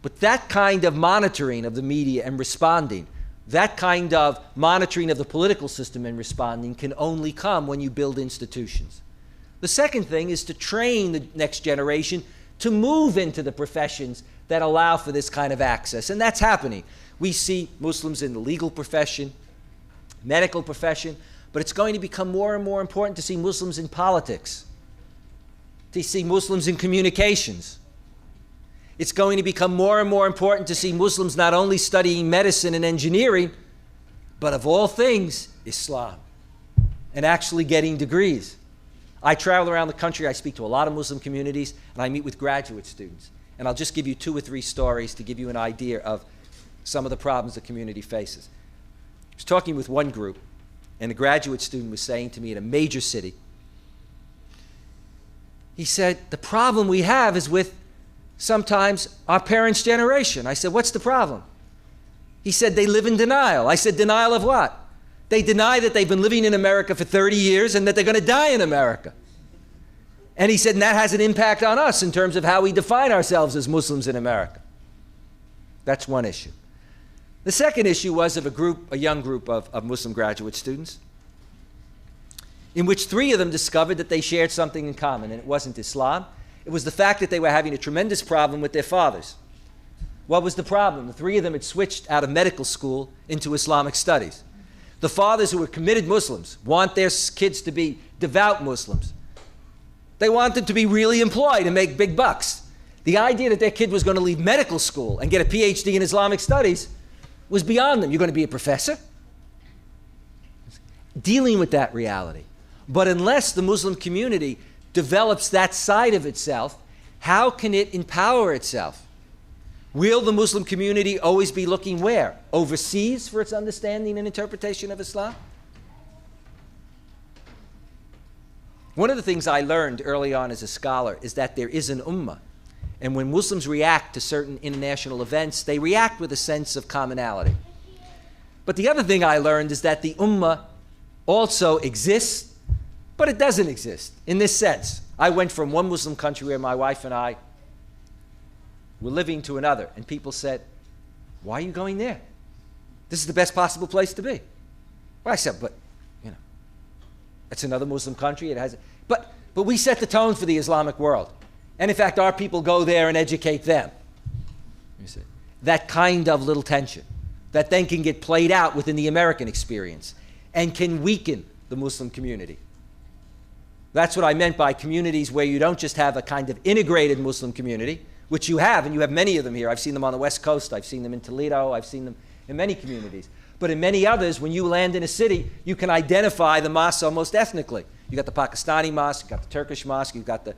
But that kind of monitoring of the media and responding, that kind of monitoring of the political system and responding can only come when you build institutions. The second thing is to train the next generation to move into the professions that allow for this kind of access. And that's happening. We see Muslims in the legal profession, medical profession, but it's going to become more and more important to see Muslims in politics, to see Muslims in communications. It's going to become more and more important to see Muslims not only studying medicine and engineering, but of all things, Islam, and actually getting degrees. I travel around the country, I speak to a lot of Muslim communities, and I meet with graduate students. And I'll just give you 2 or 3 stories to give you an idea of some of the problems the community faces. I was talking with one group, and a graduate student was saying to me in a major city, he said, the problem we have is with sometimes our parents' generation. I said, what's the problem? He said, they live in denial. I said, denial of what? They deny that they've been living in America for 30 years and that they're going to die in America. And he said, and that has an impact on us in terms of how we define ourselves as Muslims in America. That's one issue. The second issue was of a young group of Muslim graduate students, in which 3 of them discovered that they shared something in common, and it wasn't Islam. It was the fact that they were having a tremendous problem with their fathers. What was the problem? The 3 of them had switched out of medical school into Islamic studies. The fathers, who were committed Muslims, want their kids to be devout Muslims. They want them to be really employed and make big bucks. The idea that their kid was going to leave medical school and get a PhD in Islamic studies was beyond them. You're going to be a professor? Dealing with that reality. But unless the Muslim community develops that side of itself, how can it empower itself? Will the Muslim community always be looking where? Overseas for its understanding and interpretation of Islam? One of the things I learned early on as a scholar is that there is an ummah. And when Muslims react to certain international events, they react with a sense of commonality. But the other thing I learned is that the ummah also exists, but it doesn't exist in this sense. I went from one Muslim country where my wife and I were living to another, and people said, why are you going there? This is the best possible place to be. Well, I said, but, it's another Muslim country. It has, but we set the tone for the Islamic world. And in fact, our people go there and educate them. You see, that kind of little tension that then can get played out within the American experience and can weaken the Muslim community. That's what I meant by communities where you don't just have a kind of integrated Muslim community, which you have, and you have many of them here. I've seen them on the West Coast. I've seen them in Toledo. I've seen them in many communities. But in many others, when you land in a city, you can identify the mosques almost ethnically. You got the Pakistani mosque, you got the Turkish mosque, you've got the...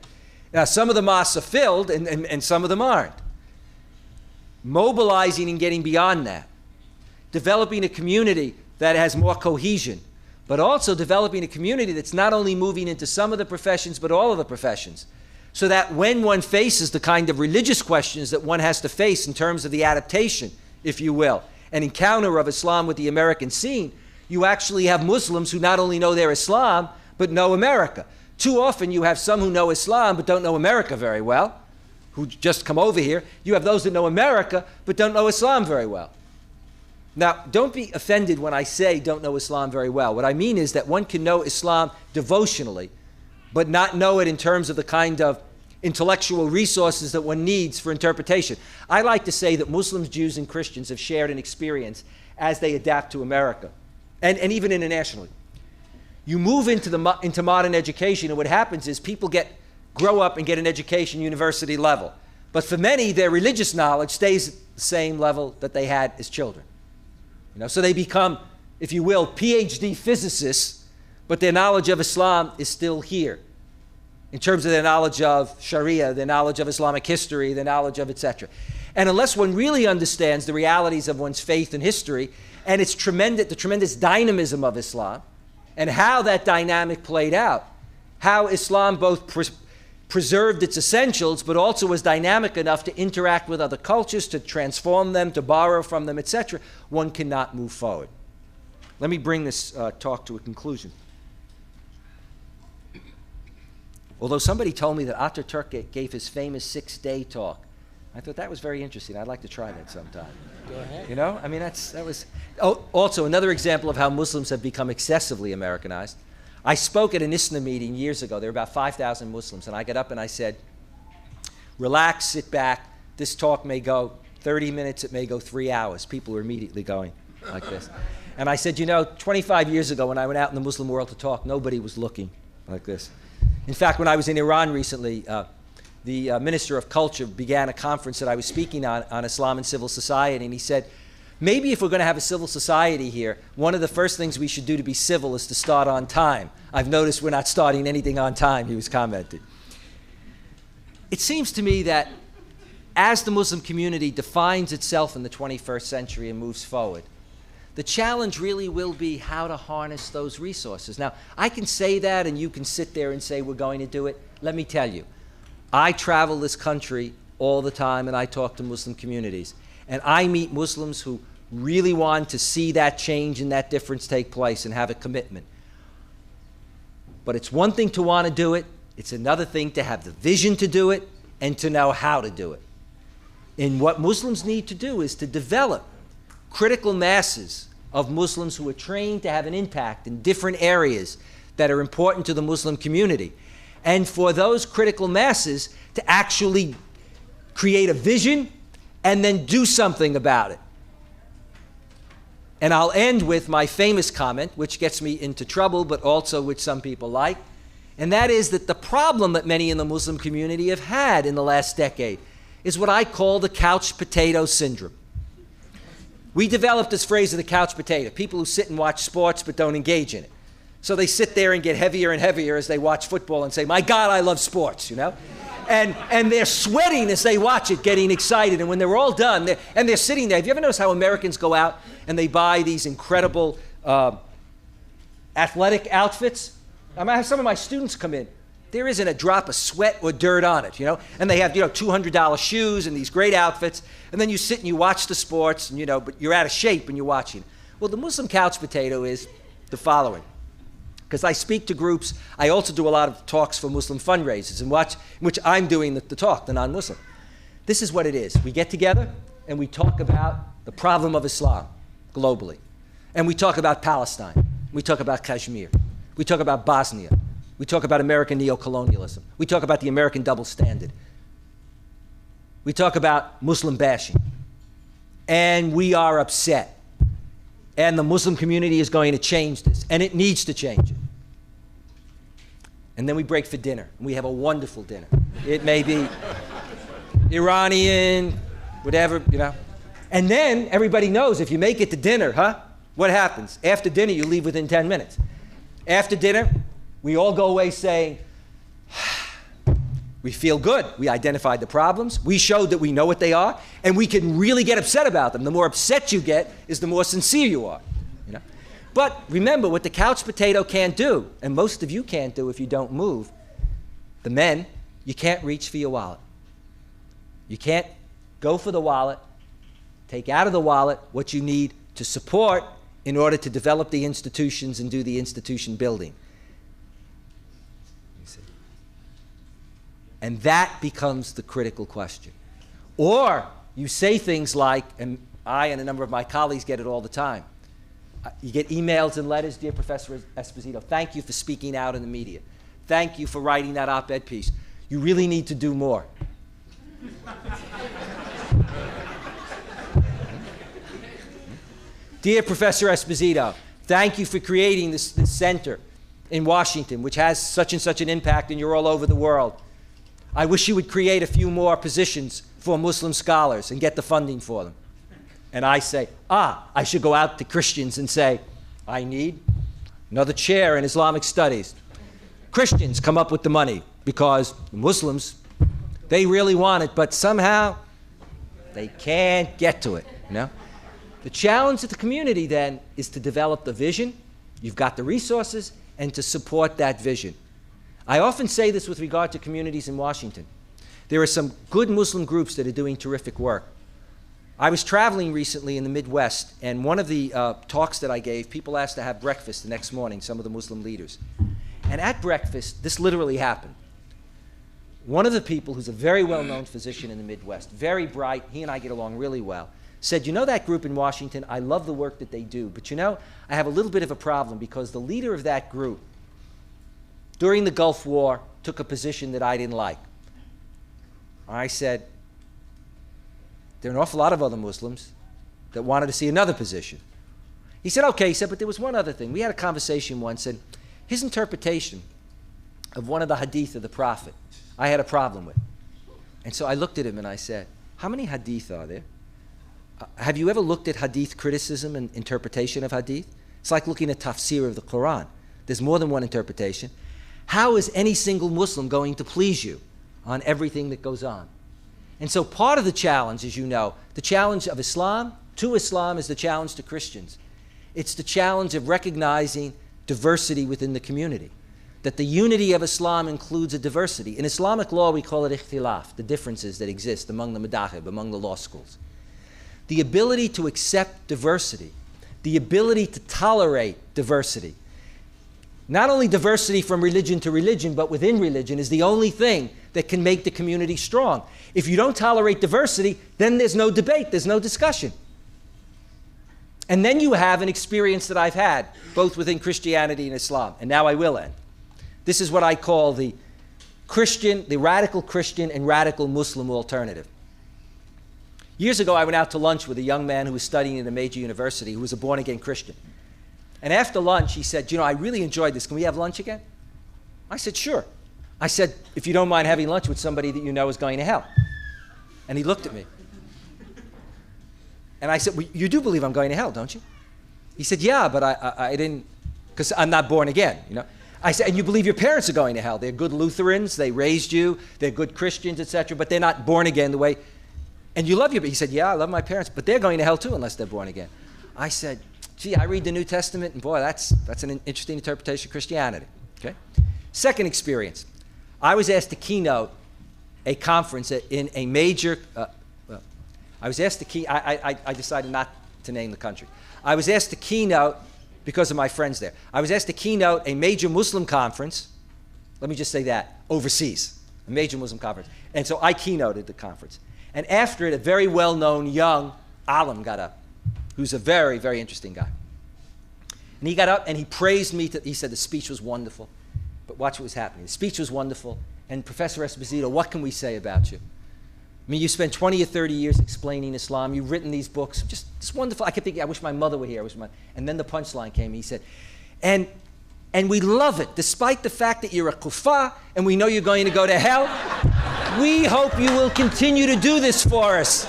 Now, some of the mosques are filled, and some of them aren't. Mobilizing and getting beyond that. Developing a community that has more cohesion, but also developing a community that's not only moving into some of the professions, but all of the professions. So that when one faces the kind of religious questions that one has to face in terms of the adaptation, if you will, an encounter of Islam with the American scene, you actually have Muslims who not only know their Islam, but know America. Too often you have some who know Islam but don't know America very well, who just come over here. You have those that know America but don't know Islam very well. Now, don't be offended when I say don't know Islam very well. What I mean is that one can know Islam devotionally, but not know it in terms of the kind of intellectual resources that one needs for interpretation. I like to say that Muslims, Jews, and Christians have shared an experience as they adapt to America, and even internationally. You move into modern education, and what happens is people grow up and get an education university level. But for many, their religious knowledge stays at the same level that they had as children. So they become, if you will, PhD physicists, but their knowledge of Islam is still here in terms of their knowledge of Sharia, their knowledge of Islamic history, their knowledge of etc. And unless one really understands the realities of one's faith and history and its the tremendous dynamism of Islam and how that dynamic played out, how Islam both preserved its essentials but also was dynamic enough to interact with other cultures, to transform them, to borrow from them, etc., one cannot move forward. Let me bring this talk to a conclusion. Although somebody told me that Ataturk gave his famous 6-day talk. I thought that was very interesting. I'd like to try that sometime. Go ahead. I mean, that was... Oh, also, another example of how Muslims have become excessively Americanized. I spoke at an ISNA meeting years ago. There were about 5,000 Muslims, and I got up and I said, relax, sit back. This talk may go 30 minutes, it may go 3 hours. People were immediately going like this. And I said, 25 years ago when I went out in the Muslim world to talk, nobody was looking like this. In fact, when I was in Iran recently, the Minister of Culture began a conference that I was speaking on Islam and civil society, and he said, maybe if we're going to have a civil society here, one of the first things we should do to be civil is to start on time. I've noticed we're not starting anything on time, he was commenting. It seems to me that as the Muslim community defines itself in the 21st century and moves forward, the challenge really will be how to harness those resources. Now, I can say that and you can sit there and say we're going to do it. Let me tell you, I travel this country all the time and I talk to Muslim communities. And I meet Muslims who really want to see that change and that difference take place and have a commitment. But it's one thing to want to do it. It's another thing to have the vision to do it and to know how to do it. And what Muslims need to do is to develop critical masses of Muslims who are trained to have an impact in different areas that are important to the Muslim community. And for those critical masses to actually create a vision and then do something about it. And I'll end with my famous comment, which gets me into trouble, but also which some people like, and that is that the problem that many in the Muslim community have had in the last decade is what I call the couch potato syndrome. We developed this phrase of the couch potato, people who sit and watch sports but don't engage in it. So they sit there and get heavier and heavier as they watch football and say, my God, I love sports, And they're sweating as they watch it, getting excited. And when they're all done, they're sitting there. Have you ever noticed how Americans go out and they buy these incredible athletic outfits? I have some of my students come in. There isn't a drop of sweat or dirt on it, And they have, $200 shoes and these great outfits. And then you sit and you watch the sports, and, but you're out of shape and you're watching. Well, the Muslim couch potato is the following. Because I speak to groups, I also do a lot of talks for Muslim fundraisers, in which I'm doing the talk, the non-Muslim. This is what it is. We get together and we talk about the problem of Islam globally. And we talk about Palestine. We talk about Kashmir. We talk about Bosnia. We talk about American neocolonialism. We talk about the American double standard. We talk about Muslim bashing. And we are upset. And the Muslim community is going to change this. And it needs to change it. And then we break for dinner. And we have a wonderful dinner. It may be Iranian, whatever, And then everybody knows if you make it to dinner, what happens? After dinner, you leave within 10 minutes. After dinner, we all go away saying, we feel good. We identified the problems. We showed that we know what they are. And we can really get upset about them. The more upset you get is the more sincere you are. But remember, what the couch potato can't do, and most of you can't do if you don't move, the men, you can't reach for your wallet. You can't go for the wallet, take out of the wallet what you need to support in order to develop the institutions and do the institution building. You see? And that becomes the critical question. Or you say things like, and I and a number of my colleagues get it all the time, you get emails and letters, dear Professor Esposito, thank you for speaking out in the media. Thank you for writing that op-ed piece. You really need to do more. Dear Professor Esposito, thank you for creating this center in Washington, which has such and such an impact, and you're all over the world. I wish you would create a few more positions for Muslim scholars and get the funding for them. And I say, I should go out to Christians and say, I need another chair in Islamic studies. Christians come up with the money because Muslims, they really want it, but somehow they can't get to it, you know? The challenge of the community then is to develop the vision, you've got the resources, and to support that vision. I often say this with regard to communities in Washington. There are some good Muslim groups that are doing terrific work. I was traveling recently in the Midwest, and one of the talks that I gave, people asked to have breakfast the next morning, some of the Muslim leaders. And at breakfast, this literally happened. One of the people, who's a very well-known physician in the Midwest, very bright, he and I get along really well, said, you know that group in Washington, I love the work that they do, but you know, I have a little bit of a problem because the leader of that group, during the Gulf War, took a position that I didn't like. I said, there are an awful lot of other Muslims that wanted to see another position. He said, okay, he said, but there was one other thing. We had a conversation once, and his interpretation of one of the hadith of the Prophet, I had a problem with. And so I looked at him and I said, how many hadith are there? Have you ever looked at hadith criticism and interpretation of hadith? It's like looking at tafsir of the Quran. There's more than one interpretation. How is any single Muslim going to please you on everything that goes on? And so part of the challenge, as you know, the challenge of Islam to Islam is the challenge to Christians. It's the challenge of recognizing diversity within the community, that the unity of Islam includes a diversity. In Islamic law, we call it ikhtilaf, the differences that exist among the madahib, among the law schools. The ability to accept diversity, the ability to tolerate diversity, not only diversity from religion to religion, but within religion, is the only thing that can make the community strong. If you don't tolerate diversity, then there's no debate, there's no discussion. And then you have an experience that I've had, both within Christianity and Islam, and now I will end. This is what I call the radical Christian and radical Muslim alternative. Years ago, I went out to lunch with a young man who was studying at a major university who was a born-again Christian. And after lunch, he said, you know, I really enjoyed this. Can we have lunch again? I said, sure. I said, if you don't mind having lunch with somebody that you know is going to hell. And he looked at me. And I said, well, you do believe I'm going to hell, don't you? He said, yeah, but I didn't, because I'm not born again, you know. I said, and you believe your parents are going to hell. They're good Lutherans, they raised you, they're good Christians, etc., but they're not born again the way, and you love your, he said, yeah, I love my parents, but they're going to hell too unless they're born again. I said, gee, I read the New Testament, and boy, that's an interesting interpretation of Christianity, okay? Second experience, I was asked to keynote a conference in a major, I was asked to I decided not to name the country. I was asked to keynote, because of my friends there, I was asked to keynote a major Muslim conference, let me just say that, overseas, a major Muslim conference. And so I keynoted the conference. And after it, a very well-known young alim got up, who's a very, very interesting guy. And he got up and he praised me. He said the speech was wonderful. But watch what was happening. The speech was wonderful. And Professor Esposito, what can we say about you? I mean, you spent 20 or 30 years explaining Islam. You've written these books. Just wonderful. I kept thinking, I wish my mother were here. And then the punchline came. He said, and we love it, despite the fact that you're a kuffar and we know you're going to go to hell. We hope you will continue to do this for us.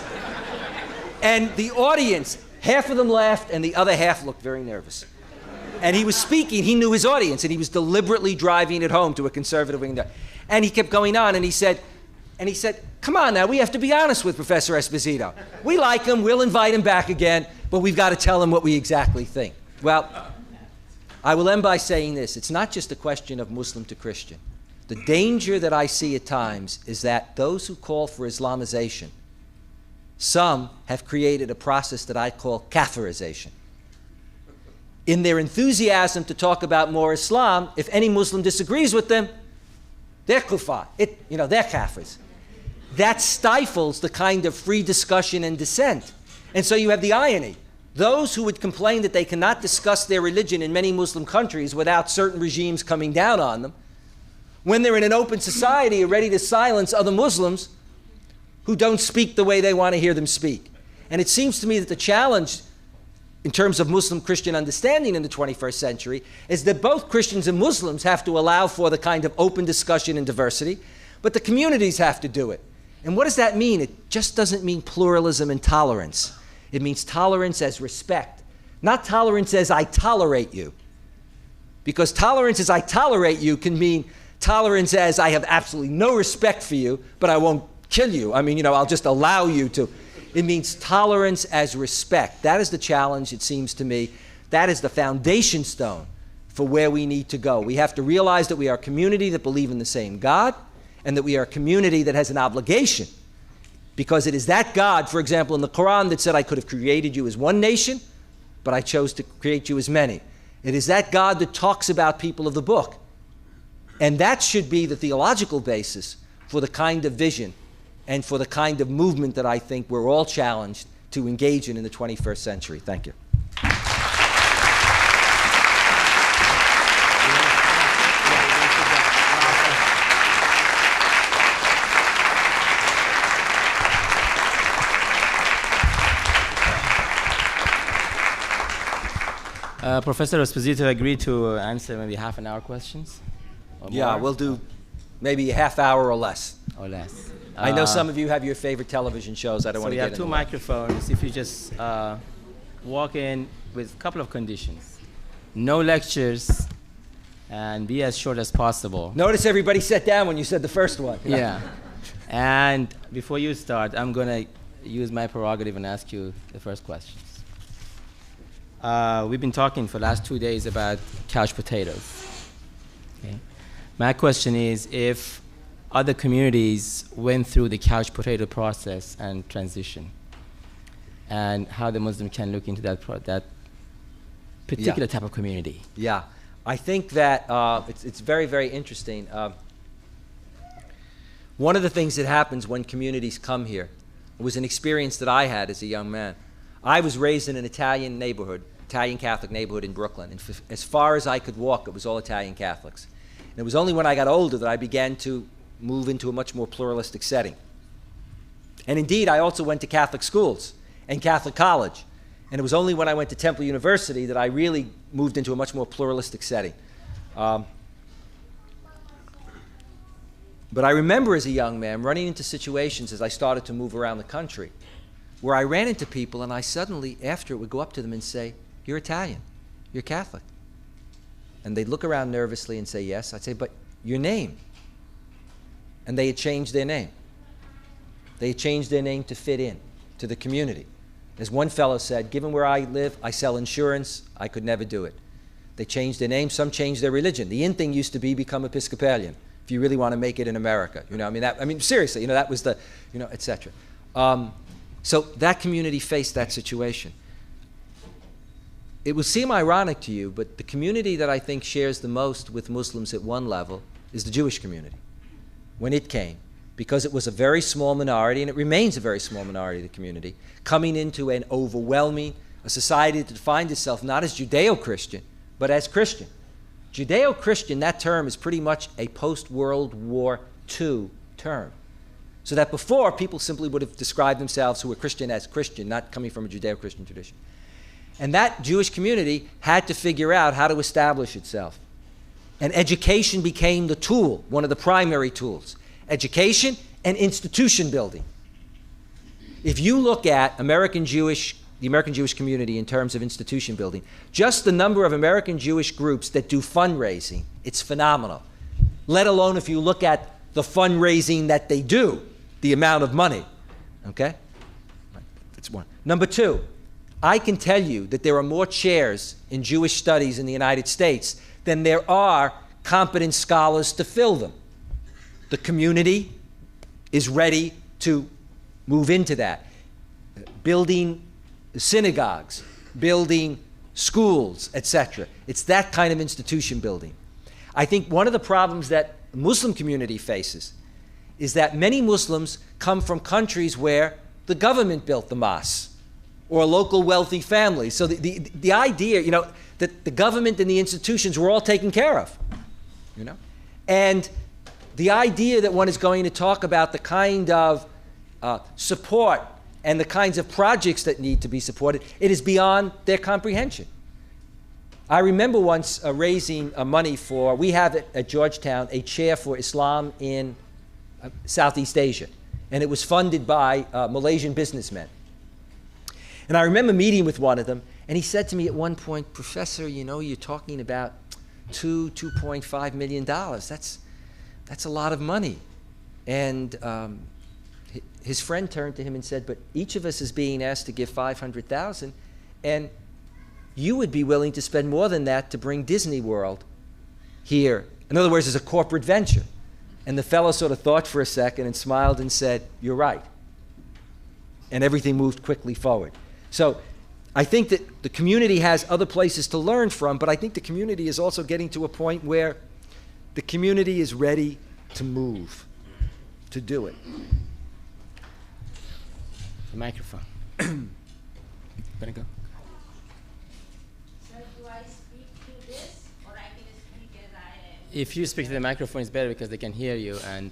And the audience, half of them laughed and the other half looked very nervous. And he was speaking, he knew his audience, and he was deliberately driving it home to a conservative wing. And he kept going on, and he said, come on now, we have to be honest with Professor Esposito. We like him, we'll invite him back again, but we've got to tell him what we exactly think. Well, I will end by saying this. It's not just a question of Muslim to Christian. The danger that I see at times is that those who call for Islamization Some have created a process that I call kafirization. In their enthusiasm to talk about more Islam, if any Muslim disagrees with them, they're kuffar, they're kafirs. That stifles the kind of free discussion and dissent. And so you have the irony. Those who would complain that they cannot discuss their religion in many Muslim countries without certain regimes coming down on them, when they're in an open society, are ready to silence other Muslims who don't speak the way they want to hear them speak. And it seems to me that the challenge in terms of Muslim-Christian understanding in the 21st century is that both Christians and Muslims have to allow for the kind of open discussion and diversity, but the communities have to do it. And what does that mean? It just doesn't mean pluralism and tolerance. It means tolerance as respect, not tolerance as I tolerate you. Because tolerance as I tolerate you can mean tolerance as I have absolutely no respect for you, but I won't kill you. I'll just allow you to. It means tolerance as respect. That is the challenge, it seems to me. That is the foundation stone for where we need to go. We have to realize that we are a community that believe in the same God, and that we are a community that has an obligation. Because it is that God, for example, in the Quran that said, I could have created you as one nation, but I chose to create you as many. It is that God that talks about people of the book. And that should be the theological basis for the kind of vision and for the kind of movement that I think we're all challenged to engage in the 21st century. Thank you. Professor Esposito agreed to answer maybe half-an-hour questions? Yeah, we'll do maybe a half hour or less. Or less. I know some of you have your favorite television shows. I don't want to get into So we have 2 microphones. If you just walk in with a couple of conditions. No lectures, and be as short as possible. Notice everybody sat down when you said the first one. Yeah. And before you start, I'm going to use my prerogative and ask you the first questions. We've been talking for the last 2 days about couch potatoes. Okay. My question is, if other communities went through the couch potato process and transition, and how the Muslim can look into that particular type of community. Yeah, I think that it's very, very interesting. One of the things that happens when communities come here was an experience that I had as a young man. I was raised in an Italian neighborhood, Italian Catholic neighborhood in Brooklyn, and as far as I could walk, it was all Italian Catholics. And it was only when I got older that I began to move into a much more pluralistic setting. And indeed, I also went to Catholic schools and Catholic college. And it was only when I went to Temple University that I really moved into a much more pluralistic setting. But I remember as a young man running into situations as I started to move around the country where I ran into people and I suddenly, after it, would go up to them and say, "You're Italian, you're Catholic." And they'd look around nervously and say, "Yes." I'd say, "But your name?" And they had changed their name. They had changed their name to fit in to the community. As one fellow said, "Given where I live, I sell insurance. I could never do it." They changed their name. Some changed their religion. The in thing used to be become Episcopalian, if you really want to make it in America. Seriously, that was the, et cetera. So that community faced that situation. It will seem ironic to you, but the community that I think shares the most with Muslims at one level is the Jewish community. When it came, because it was a very small minority, and it remains a very small minority of the community, coming into an overwhelming, a society that defined itself not as Judeo-Christian, but as Christian. Judeo-Christian, that term is pretty much a post-World War II term. So that before, people simply would have described themselves who were Christian as Christian, not coming from a Judeo-Christian tradition. And that Jewish community had to figure out how to establish itself. And education became the tool, one of the primary tools. Education and institution building. If you look at the American Jewish community in terms of institution building, just the number of American Jewish groups that do fundraising, it's phenomenal. Let alone if you look at the fundraising that they do, the amount of money. Okay? That's one. Number two, I can tell you that there are more chairs in Jewish studies in the United States than there are competent scholars to fill them. The community is ready to move into that. building synagogues, building schools, etc. It's that kind of institution building. I think one of the problems that the Muslim community faces is that many Muslims come from countries where the government built the mosques or a local wealthy family. So the idea, that the government and the institutions were all taken care of, And the idea that one is going to talk about the kind of support and the kinds of projects that need to be supported, it is beyond their comprehension. I remember once raising money for, we have at Georgetown a chair for Islam in Southeast Asia, and it was funded by Malaysian businessmen. And I remember meeting with one of them, and he said to me at one point, "Professor, you're talking about $2.5 million. That's a lot of money." And his friend turned to him and said, "But each of us is being asked to give $500,000, and you would be willing to spend more than that to bring Disney World here. In other words, as a corporate venture." And the fellow sort of thought for a second and smiled and said, "You're right." And everything moved quickly forward. So I think that the community has other places to learn from, but I think the community is also getting to a point where the community is ready to move, to do it. The microphone. Better go. Sir, do I speak to this, or I can speak as I am? If you speak to the microphone, it's better because they can hear you. And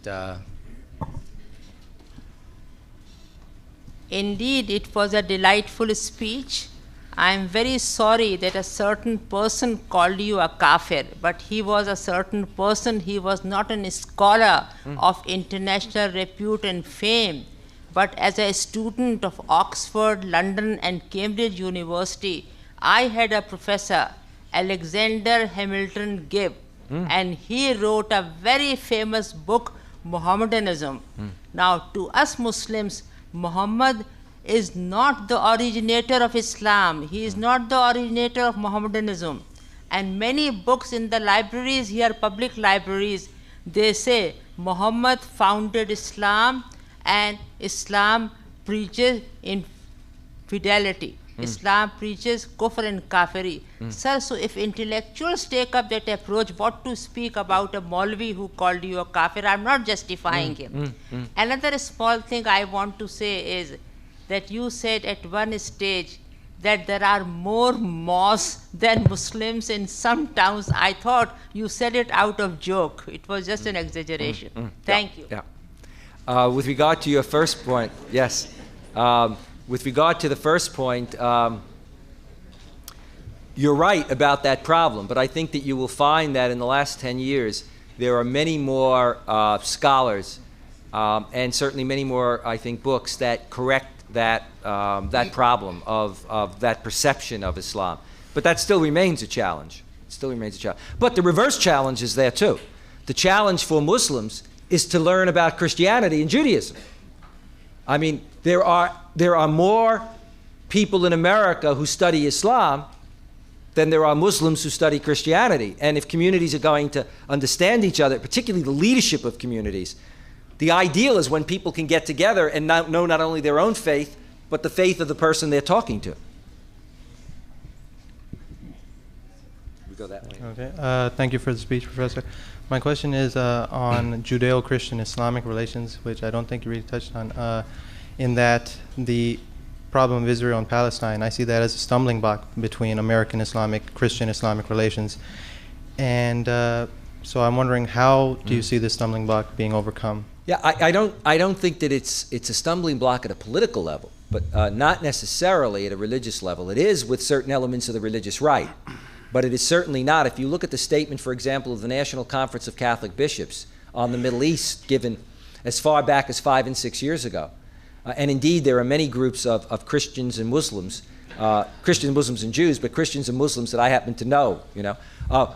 Indeed, it was a delightful speech. I am very sorry that a certain person called you a kafir, but he was a certain person. He was not a scholar of international repute and fame, but as a student of Oxford, London, and Cambridge University, I had a professor, Alexander Hamilton Gibb, and he wrote a very famous book, Mohammedanism. Now, to us Muslims, Muhammad is not the originator of Islam. He is not the originator of Mohammedanism. And many books in the libraries here, public libraries, they say Muhammad founded Islam and Islam preaches infidelity. Islam preaches kufr and kafiri. Sir, so if intellectuals take up that approach, what to speak about a Maulvi who called you a kafir? I'm not justifying him. Another small thing I want to say is that you said at one stage that there are more mosques than Muslims in some towns. I thought you said it out of joke. It was just an exaggeration. Thank you. Yeah. With regard to your first point, yes. With regard to the first point, you're right about that problem, but I think that you will find that in the last 10 years, there are many more scholars and certainly many more, I think, books that correct that problem of that perception of Islam. But that still remains a challenge. It still remains a challenge. But the reverse challenge is there too. The challenge for Muslims is to learn about Christianity and Judaism. I mean, there are more people in America who study Islam than there are Muslims who study Christianity. And if communities are going to understand each other, particularly the leadership of communities, the ideal is when people can get together and know not only their own faith, but the faith of the person they're talking to. We go that way. Okay. Thank you for the speech, Professor. My question is on Judeo-Christian Islamic relations, which I don't think you really touched on, in that the problem of Israel and Palestine, I see that as a stumbling block between American Islamic, Christian Islamic relations. And so I'm wondering, how do you see this stumbling block being overcome? Yeah, I don't think that it's a stumbling block at a political level, but not necessarily at a religious level. It is with certain elements of the religious right, but it is certainly not. If you look at the statement, for example, of the National Conference of Catholic Bishops on the Middle East, given as far back as 5 and 6 years ago, and indeed there are many groups of Christians and Muslims, Christians, Muslims, and Jews, but Christians and Muslims that I happen to know,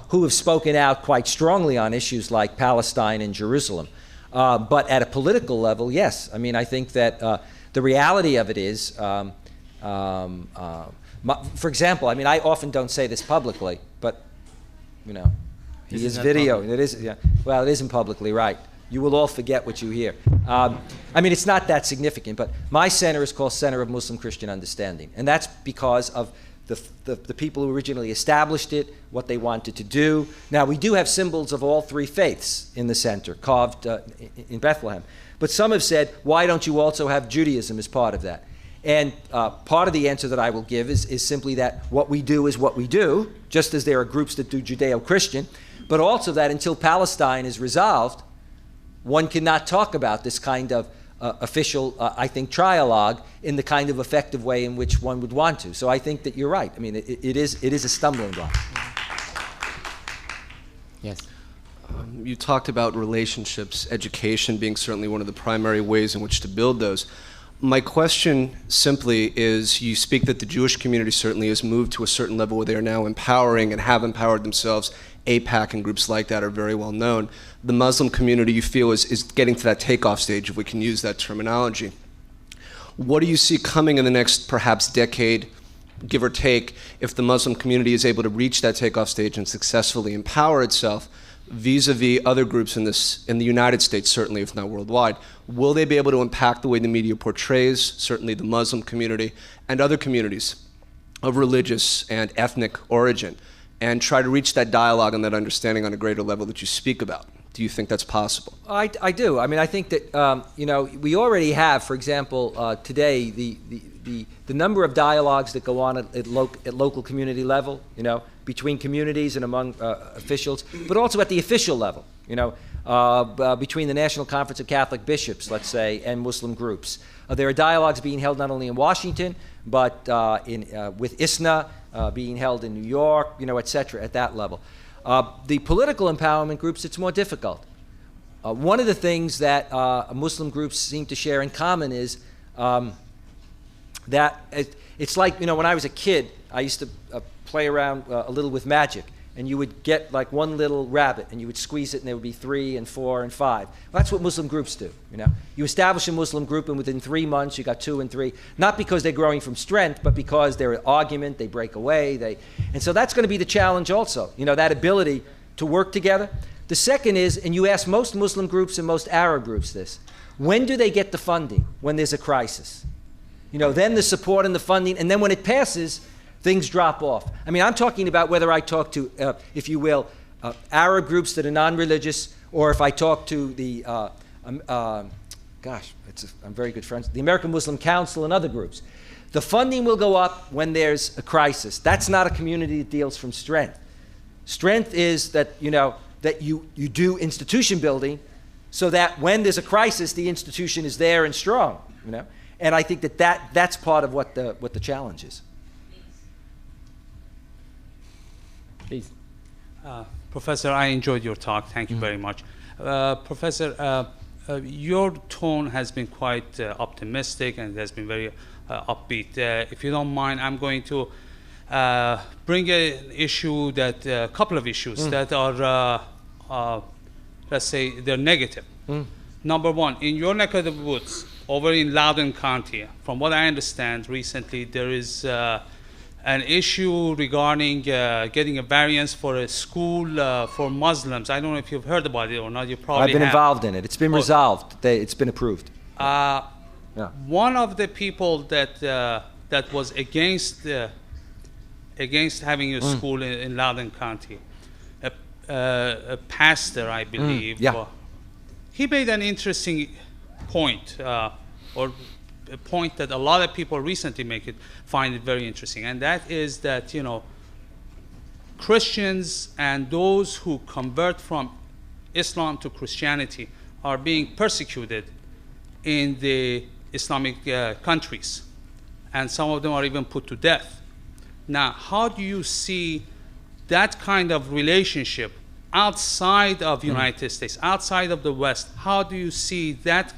who have spoken out quite strongly on issues like Palestine and Jerusalem. But at a political level, yes. I mean, I think that the reality of it is, for example, I mean, I often don't say this publicly, but, he is video. It is, yeah. Well, it isn't publicly, right. you will all forget what you hear. I mean, it's not that significant, but my center is called Center of Muslim Christian Understanding, and that's because of the people who originally established it, what they wanted to do. Now, we do have symbols of all three faiths in the center, carved in Bethlehem. But some have said, why don't you also have Judaism as part of that? And part of the answer that I will give is simply that what we do is what we do, just as there are groups that do Judeo-Christian, but also that until Palestine is resolved, one cannot talk about this kind of official, I think, trialogue in the kind of effective way in which one would want to. So I think that you're right. I mean, it is a stumbling block. Yes. You talked about relationships, education being certainly one of the primary ways in which to build those. My question simply is, you speak that the Jewish community certainly has moved to a certain level where they are now empowering and have empowered themselves. AIPAC and groups like that are very well known. The Muslim community, you feel, is getting to that takeoff stage, if we can use that terminology. What do you see coming in the next, perhaps, decade, give or take, if the Muslim community is able to reach that takeoff stage and successfully empower itself vis-a-vis other groups in the United States, certainly, if not worldwide? Will they be able to impact the way the media portrays, certainly the Muslim community, and other communities of religious and ethnic origin, and try to reach that dialogue and that understanding on a greater level that you speak about? Do you think that's possible? I do. I mean, I think that, we already have, for example, today, the number of dialogues that go on at local community level, between communities and among officials, but also at the official level, between the National Conference of Catholic Bishops, let's say, and Muslim groups. There are dialogues being held not only in Washington, but with ISNA, being held in New York, et cetera, at that level. The political empowerment groups, it's more difficult. One of the things that Muslim groups seem to share in common is that it's like, when I was a kid, I used to play around a little with magic, and you would get like one little rabbit, and you would squeeze it, and there would be 3 and 4 and 5. Well, that's what Muslim groups do. You establish a Muslim group, and within 3 months, you got 2 and 3. Not because they're growing from strength, but because they're an argument, they break away, and so that's going to be the challenge also. That ability to work together. The second is, and you ask most Muslim groups and most Arab groups this, when do they get the funding? When there's a crisis. Then the support and the funding, and then when it passes, things drop off. I mean, I'm talking about whether I talk to, if you will, Arab groups that are non-religious, or if I talk to the, I'm very good friends, the American Muslim Council and other groups. The funding will go up when there's a crisis. That's not a community that deals from strength. Strength is that, that you do institution building so that when there's a crisis, the institution is there and strong, And I think that's part of what the challenge is. Please. Professor, I enjoyed your talk. Thank you very much. Professor, your tone has been quite optimistic and it has been very upbeat. If you don't mind, I'm going to bring an issue a couple of issues that are, let's say, they're negative. Number one, in your neck of the woods, over in Loudoun County, from what I understand recently, there is an issue regarding getting a variance for a school for Muslims. I don't know if you've heard about it or not. You probably I've been have. involved in it. It's been resolved. It's been approved. Yeah. One of the people that was against having a school in Loudoun County, a pastor, I believe. He made an interesting point, or a point that a lot of people recently find it very interesting, and that is that Christians and those who convert from Islam to Christianity are being persecuted in the Islamic countries, and some of them are even put to death. Now, how do you see that kind of relationship outside of the United States, outside of the West? How do you see that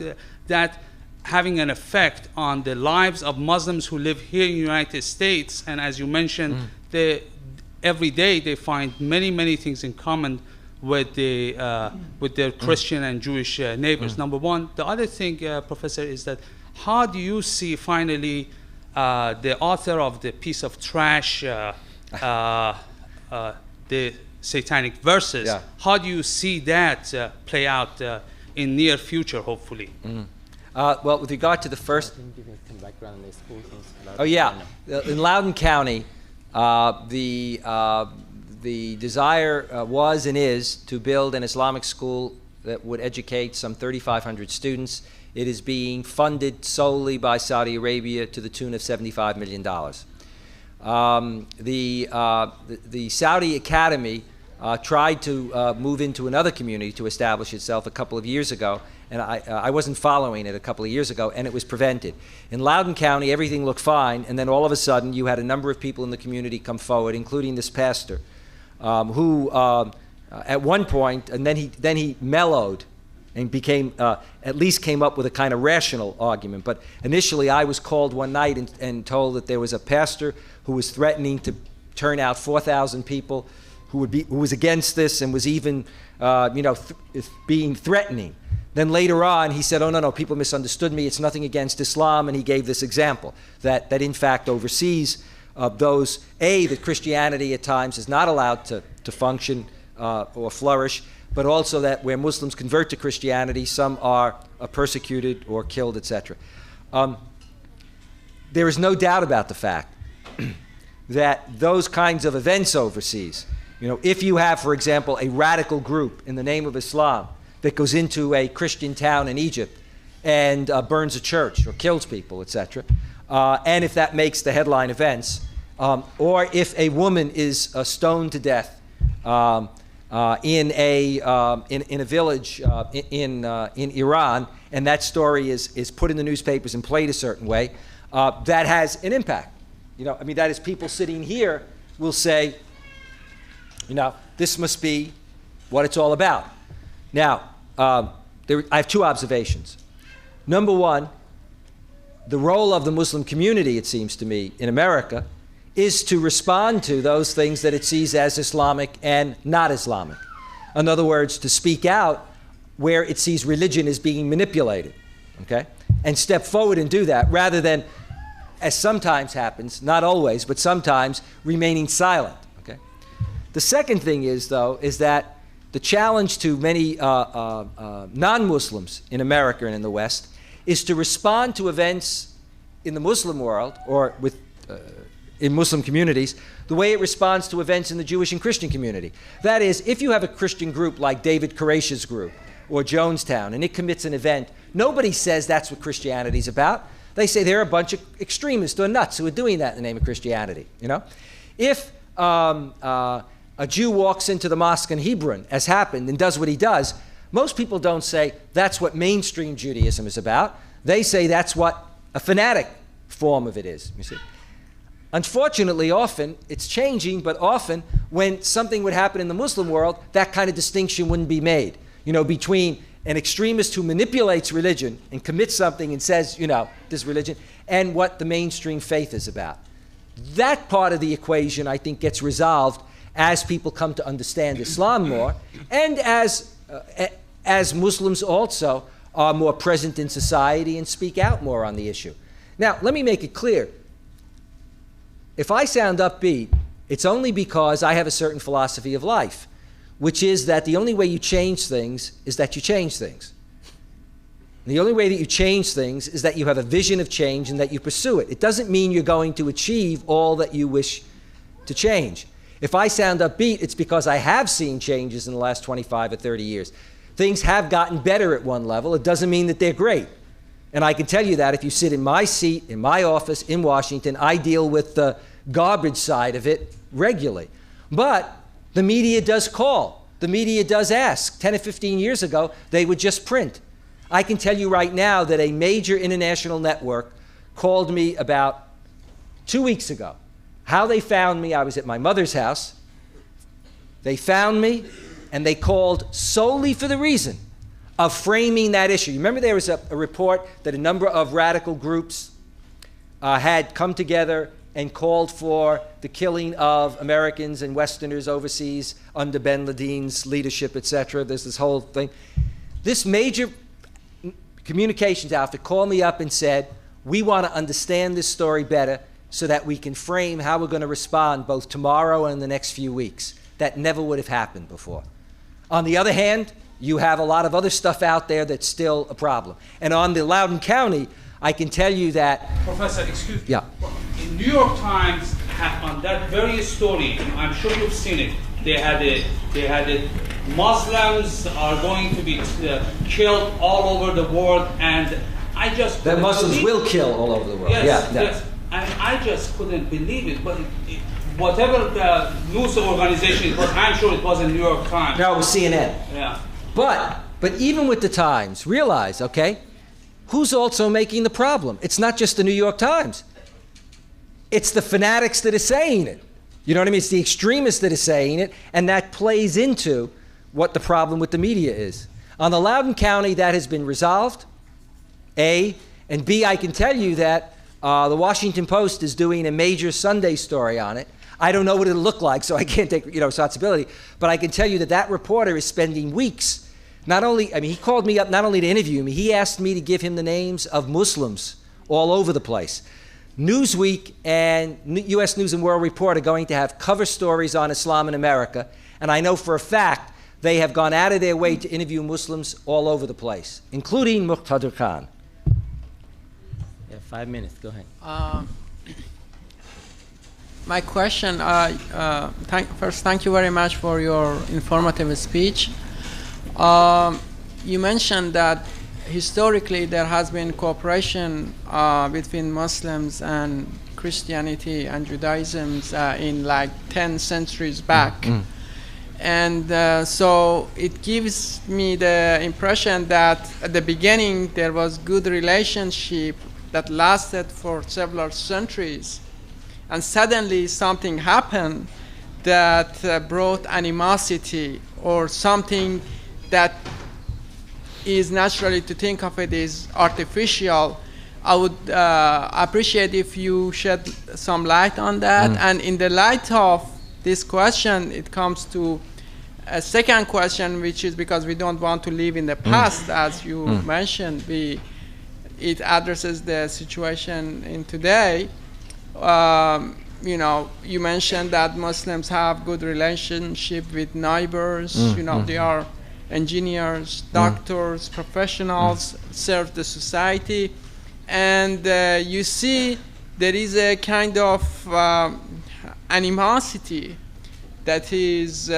having an effect on the lives of Muslims who live here in the United States? And as you mentioned, every day they find many things in common with their Christian and Jewish neighbors. Number one. The other thing, Professor, is that how do you see finally the author of the piece of trash, the Satanic Verses, how do you see that play out in near future, hopefully. Well, with regard to the first, oh yeah, in Loudoun County, the desire was and is to build an Islamic school that would educate some 3,500 students. It is being funded solely by Saudi Arabia to the tune of $75 million. The Saudi Academy tried to move into another community to establish itself a couple of years ago, and I wasn't following it a couple of years ago, and it was prevented. In Loudoun County, everything looked fine, and then all of a sudden, you had a number of people in the community come forward, including this pastor, who at one point, and then he mellowed and became, at least came up with a kind of rational argument. But initially, I was called one night and told that there was a pastor who was threatening to turn out 4,000 people who was against this and was even, being threatening. Then later on, he said, oh, no, people misunderstood me. It's nothing against Islam. And he gave this example that in fact, overseas, that Christianity at times is not allowed to function or flourish, but also that where Muslims convert to Christianity, some are persecuted or killed, etc. There is no doubt about the fact that those kinds of events overseas, if you have, for example, a radical group in the name of Islam that goes into a Christian town in Egypt and burns a church or kills people, etc., and if that makes the headline events, or if a woman is stoned to death in a village in Iran, and that story is put in the newspapers and played a certain way, that has an impact. That is, people sitting here will say, this must be what it's all about. Now, I have two observations. Number one, the role of the Muslim community, it seems to me, in America, is to respond to those things that it sees as Islamic and not Islamic. In other words, to speak out where it sees religion as being manipulated, okay? And step forward and do that, rather than, as sometimes happens, not always, but sometimes, remaining silent, okay? The second thing is, though, is that the challenge to many non-Muslims in America and in the West is to respond to events in the Muslim world, or in Muslim communities, the way it responds to events in the Jewish and Christian community. That is, if you have a Christian group like David Koresh's group or Jonestown, and it commits an event, nobody says that's what Christianity's about. They say they're a bunch of extremists or nuts who are doing that in the name of Christianity. If a Jew walks into the mosque in Hebron, as happened, and does what he does, most people don't say that's what mainstream Judaism is about. They say that's what a fanatic form of it is, you see. Unfortunately, often, it's changing, but often when something would happen in the Muslim world, that kind of distinction wouldn't be made, between an extremist who manipulates religion and commits something and says, this religion, and what the mainstream faith is about. That part of the equation, I think, gets resolved as people come to understand Islam more, and as Muslims also are more present in society and speak out more on the issue. Now, let me make it clear. If I sound upbeat, it's only because I have a certain philosophy of life, which is that the only way you change things is that you change things. The only way that you change things is that you have a vision of change and that you pursue it. It doesn't mean you're going to achieve all that you wish to change. If I sound upbeat, it's because I have seen changes in the last 25 or 30 years. Things have gotten better at one level. It doesn't mean that they're great. And I can tell you that if you sit in my seat, in my office in Washington, I deal with the garbage side of it regularly. But the media does call. The media does ask. 10 or 15 years ago, they would just print. I can tell you right now that a major international network called me about 2 weeks ago. How they found me, I was at my mother's house. They found me, and they called solely for the reason of framing that issue. You remember there was a report that a number of radical groups had come together and called for the killing of Americans and Westerners overseas under bin Laden's leadership, etc. There's this whole thing. This major communications outfit called me up and said, we want to understand this story better so that we can frame how we're going to respond both tomorrow and in the next few weeks. That never would have happened before. On the other hand, you have a lot of other stuff out there that's still a problem. And on the Loudoun County, I can tell you that... Professor, excuse me. Yeah. In New York Times, on that very story, I'm sure you've seen it, they had it, Muslims are going to be killed all over the world, and I just... That Muslims will kill all over the world. Yes, yeah, yes. And I just couldn't believe it, but whatever the news organization it was, I'm sure it was in New York Times. No, it was CNN. Yeah. But even with the Times, realize, okay, who's also making the problem? It's not just the New York Times. It's the fanatics that are saying it. You know what I mean? It's the extremists that are saying it, and that plays into what the problem with the media is. On the Loudoun County, that has been resolved, A, and B, I can tell you that the Washington Post is doing a major Sunday story on it. I don't know what it'll look like, so I can't take responsibility, but I can tell you that that reporter is spending weeks. Not only, I mean, he called me up not only to interview me, he asked me to give him the names of Muslims all over the place. Newsweek and U.S. News and World Report are going to have cover stories on Islam in America, and I know for a fact they have gone out of their way to interview Muslims all over the place, including Muqtada Khan. Yeah, 5 minutes, go ahead. My question, first, thank you very much for your informative speech. You mentioned that historically there has been cooperation between Muslims and Christianity and Judaism in like 10 centuries back. And so it gives me the impression that at the beginning there was good relationship that lasted for several centuries. And suddenly something happened that brought animosity, or something that is naturally to think of it as artificial. I would appreciate if you shed some light on that. And in the light of this question, it comes to a second question, which is because we don't want to live in the past, as you mentioned. It addresses the situation in today. You mentioned that Muslims have good relationship with neighbors. They are engineers, doctors, professionals, serve the society. And you see there is a kind of animosity that is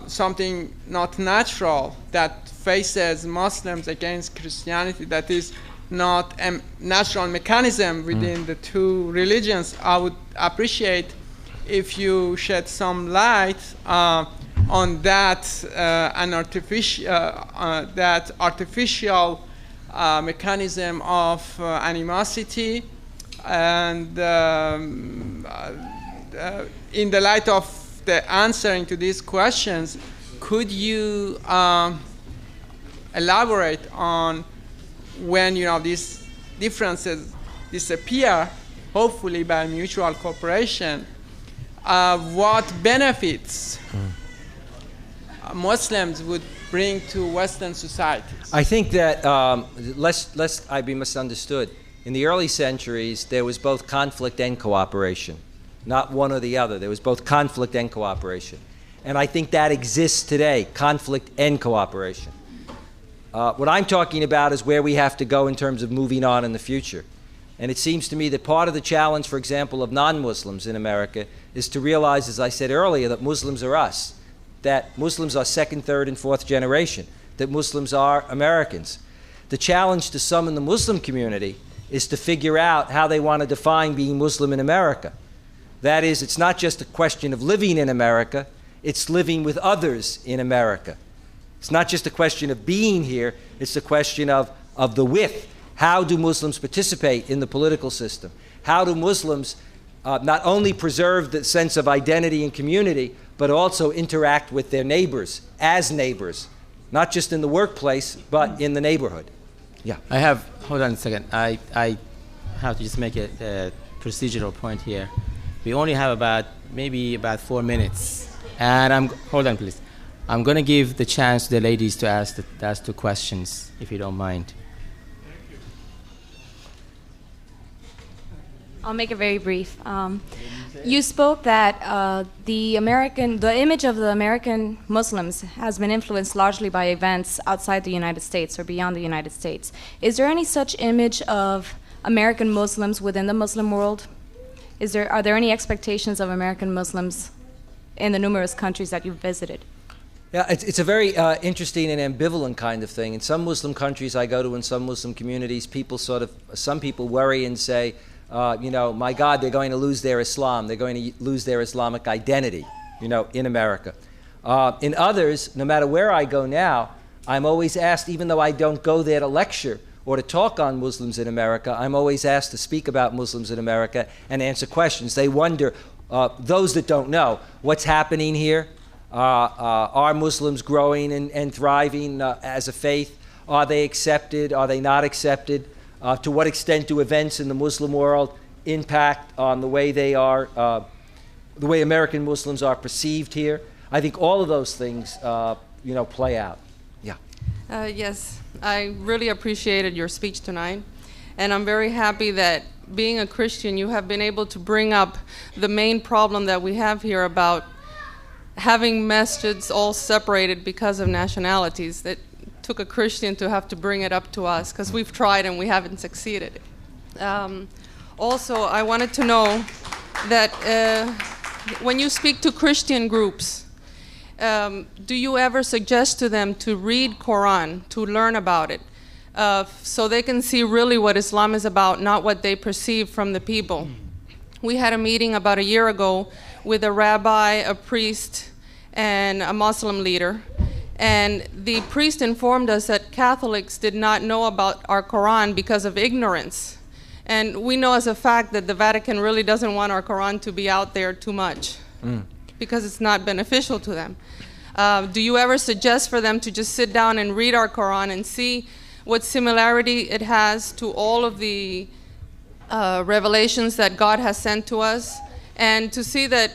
something not natural, that faces Muslims against Christianity, that is not a natural mechanism within the two religions. I would appreciate if you shed some light on that, that artificial mechanism of animosity, and in the light of the answering to these questions, could you elaborate on when these differences disappear, hopefully by mutual cooperation, what benefits Muslims would bring to Western societies? I think that, lest I be misunderstood, in the early centuries there was both conflict and cooperation, not one or the other. There was both conflict and cooperation. And I think that exists today, conflict and cooperation. What I'm talking about is where we have to go in terms of moving on in the future. And it seems to me that part of the challenge, for example, of non-Muslims in America is to realize, as I said earlier, that Muslims are us, that Muslims are second, third, and fourth generation, that Muslims are Americans. The challenge to some in the Muslim community is to figure out how they want to define being Muslim in America. That is, it's not just a question of living in America, it's living with others in America. It's not just a question of being here, it's a question of the with. How do Muslims participate in the political system? How do Muslims not only preserve the sense of identity and community, but also interact with their neighbors as neighbors, not just in the workplace, but in the neighborhood? Yeah. Hold on a second. I have to just make a procedural point here. We only have maybe about 4 minutes. And hold on, please. I'm going to give the chance to the ladies to ask the questions, if you don't mind. I'll make it very brief. You spoke that the image of the American Muslims has been influenced largely by events outside the United States or beyond the United States. Is there any such image of American Muslims within the Muslim world? Are there any expectations of American Muslims in the numerous countries that you've visited? Yeah, it's a very interesting and ambivalent kind of thing. In some Muslim countries I go to, in some Muslim communities, some people worry and say, my God, they're going to lose their Islam. They're going to lose their Islamic identity, in America. In others, no matter where I go now, I'm always asked, even though I don't go there to lecture or to talk on Muslims in America, I'm always asked to speak about Muslims in America and answer questions. They wonder, those that don't know, what's happening here? Are Muslims growing and thriving as a faith? Are they accepted? Are they not accepted? To what extent do events in the Muslim world impact on the way the way American Muslims are perceived here? I think all of those things, play out. Yeah. Yes, I really appreciated your speech tonight, and I'm very happy that being a Christian, you have been able to bring up the main problem that we have here about having masjids all separated because of nationalities. That took a Christian to have to bring it up to us, because we've tried and we haven't succeeded. Also, I wanted to know that when you speak to Christian groups, do you ever suggest to them to read Quran, to learn about it, so they can see really what Islam is about, not what they perceive from the people? We had a meeting about a year ago with a rabbi, a priest, and a Muslim leader. And the priest informed us that Catholics did not know about our Quran because of ignorance. And we know as a fact that the Vatican really doesn't want our Quran to be out there too much because it's not beneficial to them. Do you ever suggest for them to just sit down and read our Quran and see what similarity it has to all of the revelations that God has sent to us, and to see that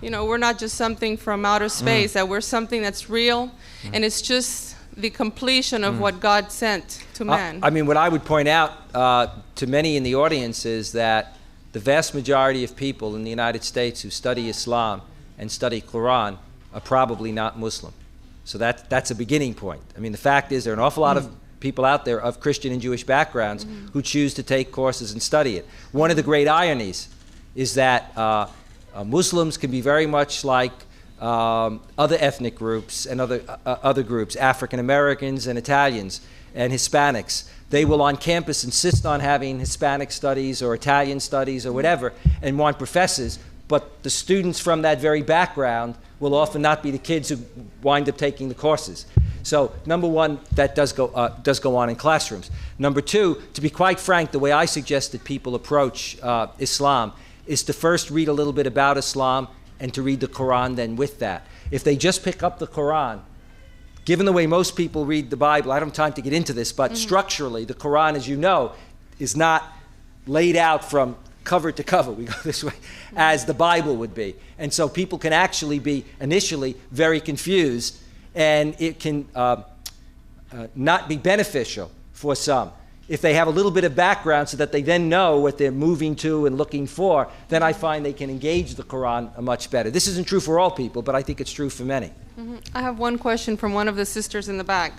we're not just something from outer space, that we're something that's real, and it's just the completion of what God sent to man? What I would point out to many in the audience is that the vast majority of people in the United States who study Islam and study Quran are probably not Muslim. So that's a beginning point. The fact is there are an awful lot of people out there of Christian and Jewish backgrounds who choose to take courses and study it. One of the great ironies is that Muslims can be very much like other ethnic groups and other groups, African Americans and Italians and Hispanics. They will on campus insist on having Hispanic studies or Italian studies or whatever and want professors, but the students from that very background will often not be the kids who wind up taking the courses. So number one, that does go on in classrooms. Number two, to be quite frank, the way I suggest that people approach Islam is to first read a little bit about Islam and to read the Quran then with that. If they just pick up the Quran, given the way most people read the Bible, I don't have time to get into this, but structurally, the Quran, as you know, is not laid out from cover to cover, we go this way, as the Bible would be. And so people can actually be initially very confused, and it can not be beneficial for some. If they have a little bit of background so that they then know what they're moving to and looking for, then I find they can engage the Quran much better. This isn't true for all people, but I think it's true for many. I have one question from one of the sisters in the back.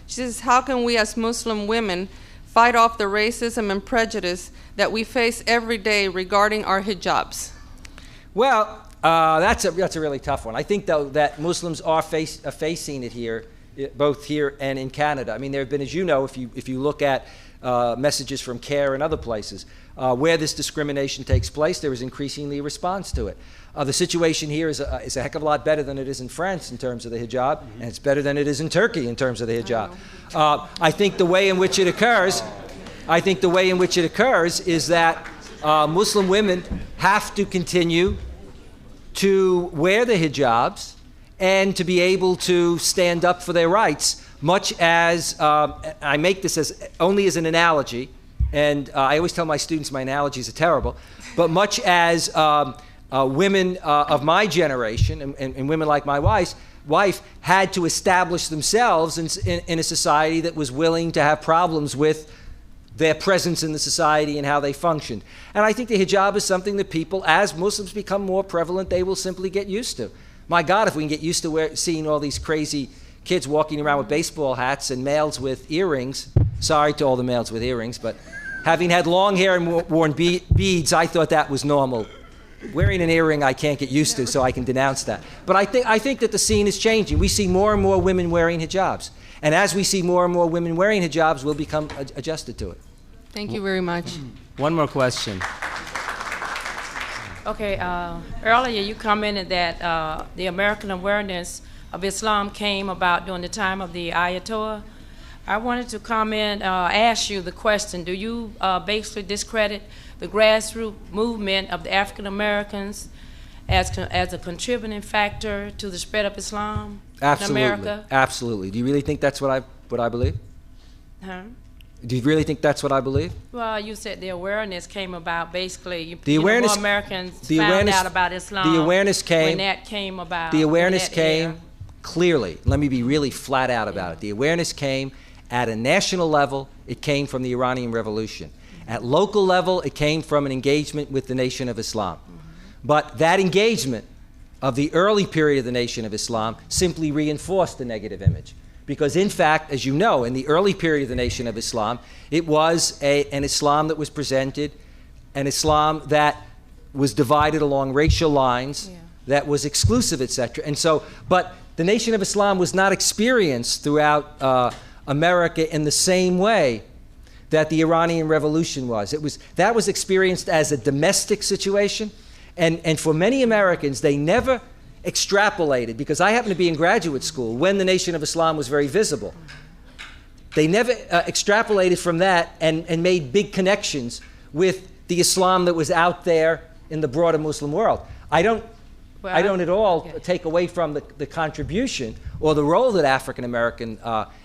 She says, how can we as Muslim women fight off the racism and prejudice that we face every day regarding our hijabs? Well, that's a really tough one. I think, though, that Muslims are facing it here, both here and in Canada. There have been, as you know, if you look at messages from CARE and other places, where this discrimination takes place, there is increasingly a response to it. The situation here is a heck of a lot better than it is in France in terms of the hijab, and it's better than it is in Turkey in terms of the hijab. I think the way in which it occurs, is that Muslim women have to continue to wear the hijabs and to be able to stand up for their rights, much as, I make this only as an analogy, and I always tell my students my analogies are terrible, but much as women of my generation and women like my wife had to establish themselves in a society that was willing to have problems with their presence in the society and how they functioned. And I think the hijab is something that people, as Muslims become more prevalent, they will simply get used to. My God, if we can get used to seeing all these crazy kids walking around with baseball hats and males with earrings, sorry to all the males with earrings, but having had long hair and worn beads, I thought that was normal. Wearing an earring I can't get used to, so I can denounce that. But I think that the scene is changing. We see more and more women wearing hijabs. And as we see more and more women wearing hijabs, we'll become adjusted to it. Thank you very much. One more question. Okay, earlier you commented that the American awareness of Islam came about during the time of the Ayatollah. I wanted to ask you the question, do you basically discredit the grassroots movement of the African Americans as a contributing factor to the spread of Islam in America? Absolutely. Do you really think that's what I believe? Huh? Do you really think that's what I believe? Well, you said the awareness came about basically. More Americans found out about Islam. The awareness came when that came about. The awareness came clearly. Let me be really flat out about it. The awareness came at a national level. It came from the Iranian Revolution. At local level, it came from an engagement with the Nation of Islam. But that engagement of the early period of the Nation of Islam simply reinforced the negative image. Because in fact, as you know, in the early period of the Nation of Islam, it was an Islam that was presented, an Islam that was divided along racial lines, that was exclusive, etc. And so, but the Nation of Islam was not experienced throughout America in the same way that the Iranian Revolution was. That was experienced as a domestic situation, and for many Americans, they never extrapolated, because I happened to be in graduate school when the Nation of Islam was very visible. They never extrapolated from that and made big connections with the Islam that was out there in the broader Muslim world. I don't at all take away from the contribution or the role that African American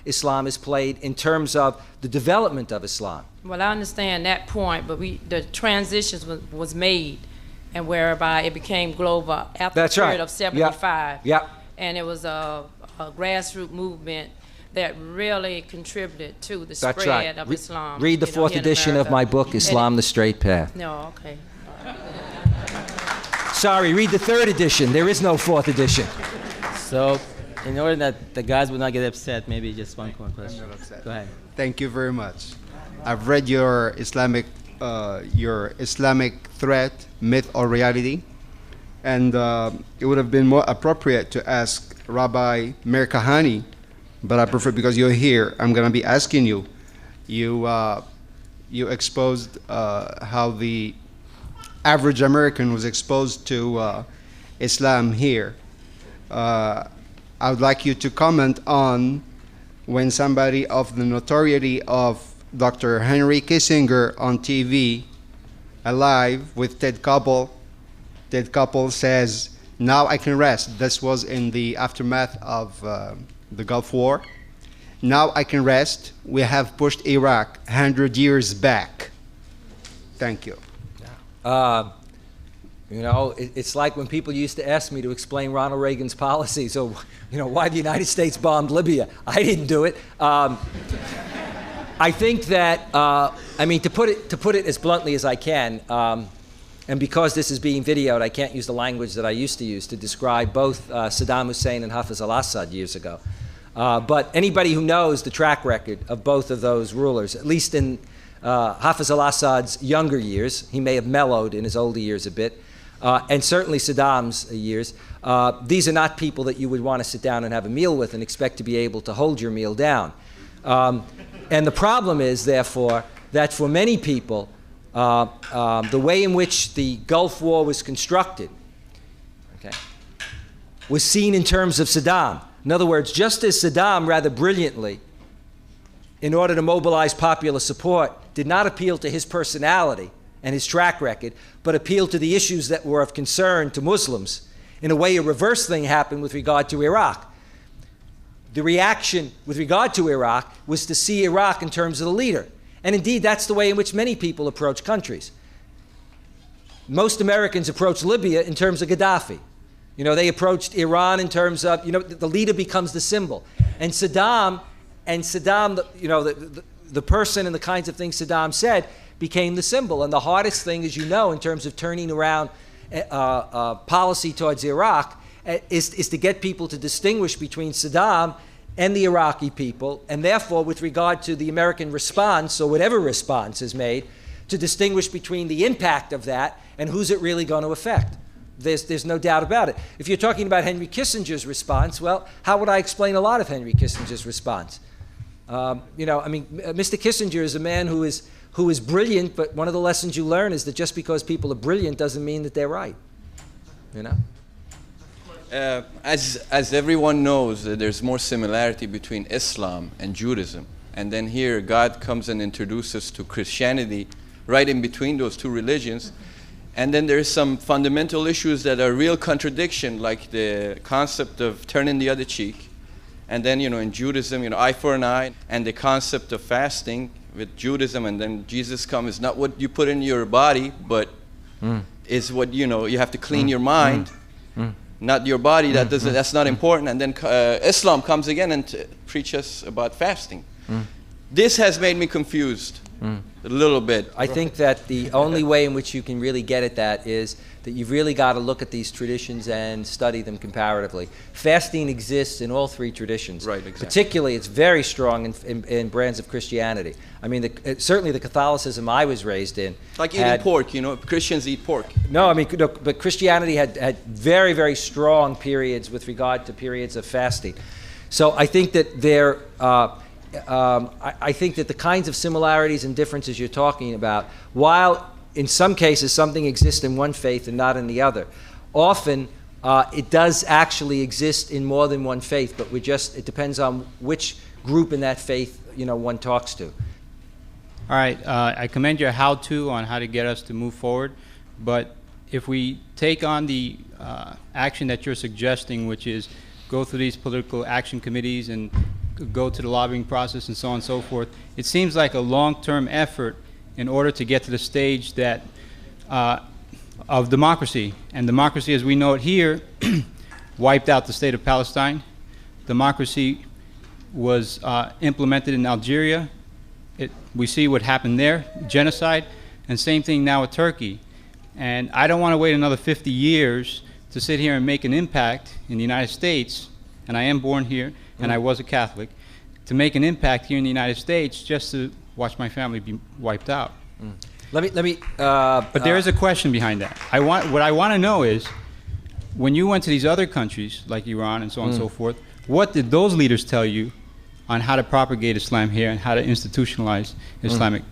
Islam has played in terms of the development of Islam. Well, I understand that point, but the transition was made, and whereby it became global after the period of 75. Yeah. And it was a grassroots movement that really contributed to the spread of Islam. Read the fourth edition of my book, Islam, the Straight Path. No, okay. Sorry, read the third edition. There is no fourth edition. So, in order that the guys would not get upset, maybe just one more question. I'm not upset. Go ahead. Thank you very much. I've read your Islamic threat, myth or reality, and it would have been more appropriate to ask Rabbi Meir Kahane, but I prefer, because you're here, I'm going to be asking you. You exposed how the average American was exposed to Islam here. I would like you to comment on when somebody of the notoriety of Dr. Henry Kissinger on TV, alive with Ted Koppel. Ted Koppel says, "Now I can rest." This was in the aftermath of the Gulf War. "Now I can rest. We have pushed Iraq 100 years back." Thank you. You know, it's like when people used to ask me to explain Ronald Reagan's policies, or, you know, why the United States bombed Libya. I didn't do it. I think that, I mean, to put it as bluntly as I can, and because this is being videoed, I can't use the language that I used to use to describe both Saddam Hussein and Hafez al-Assad years ago. But anybody who knows the track record of both of those rulers, at least in Hafez al-Assad's younger years, he may have mellowed in his older years a bit, and certainly Saddam's years, these are not people that you would want to sit down and have a meal with and expect to be able to hold your meal down. And the problem is, therefore, that for many people, the way in which the Gulf War was constructed, okay, was seen in terms of Saddam. In other words, just as Saddam rather brilliantly, in order to mobilize popular support, did not appeal to his personality and his track record, but appealed to the issues that were of concern to Muslims. In a way, a reverse thing happened with regard to Iraq. The reaction with regard to Iraq was to see Iraq in terms of the leader. And indeed, that's the way in which many people approach countries. Most Americans approach Libya in terms of Gaddafi. You know, they approached Iran in terms of, you know, the leader becomes the symbol. And Saddam, you know, the person and the kinds of things Saddam said became the symbol. And the hardest thing, as you know, in terms of turning around policy towards Iraq is to get people to distinguish between Saddam and the Iraqi people, and therefore, with regard to the American response, or whatever response is made, to distinguish between the impact of that and who's it really going to affect. There's no doubt about it. If you're talking about Henry Kissinger's response, well, how would I explain a lot of Henry Kissinger's response? Mr. Kissinger is a man who is brilliant, but one of the lessons you learn is that just because people are brilliant doesn't mean that they're right. You know? As everyone knows, there's more similarity between Islam and Judaism. And then here, God comes and introduces us to Christianity right in between those two religions. And then there's some fundamental issues that are real contradiction, like the concept of turning the other cheek. And then, in Judaism, eye for an eye, and the concept of fasting with Judaism. And then Jesus comes, it's not what you put in your body, but is what, you have to clean your mind. Not your body, that's not important. And then Islam comes again and preaches about fasting. This has made me confused a little bit. I think that the only way in which you can really get at that is that you've really got to look at these traditions and study them comparatively. Fasting exists in all three traditions. Right, exactly. Particularly, it's very strong in brands of Christianity. I mean, certainly the Catholicism I was raised in. Like eating pork, Christians eat pork. No, but Christianity had very, very strong periods with regard to periods of fasting. So I think that I think that the kinds of similarities and differences you're talking about, while in some cases something exists in one faith and not in the other, often it does actually exist in more than one faith, but it depends on which group in that faith one talks to. All right, I commend your how-to on how to get us to move forward, but if we take on the action that you're suggesting, which is go through these political action committees and go to the lobbying process and so on and so forth, it seems like a long-term effort in order to get to the stage that of democracy. And democracy as we know it here wiped out the state of Palestine. Democracy was implemented in Algeria. We see what happened there, genocide, and same thing now with Turkey. And I don't want to wait another 50 years to sit here and make an impact in the United States, and I am born here, and I was a Catholic, to make an impact here in the United States just to watch my family be wiped out. But there is a question behind that. What I want to know is, when you went to these other countries, like Iran and so on and so forth, what did those leaders tell you on how to propagate Islam here and how to institutionalize Islamic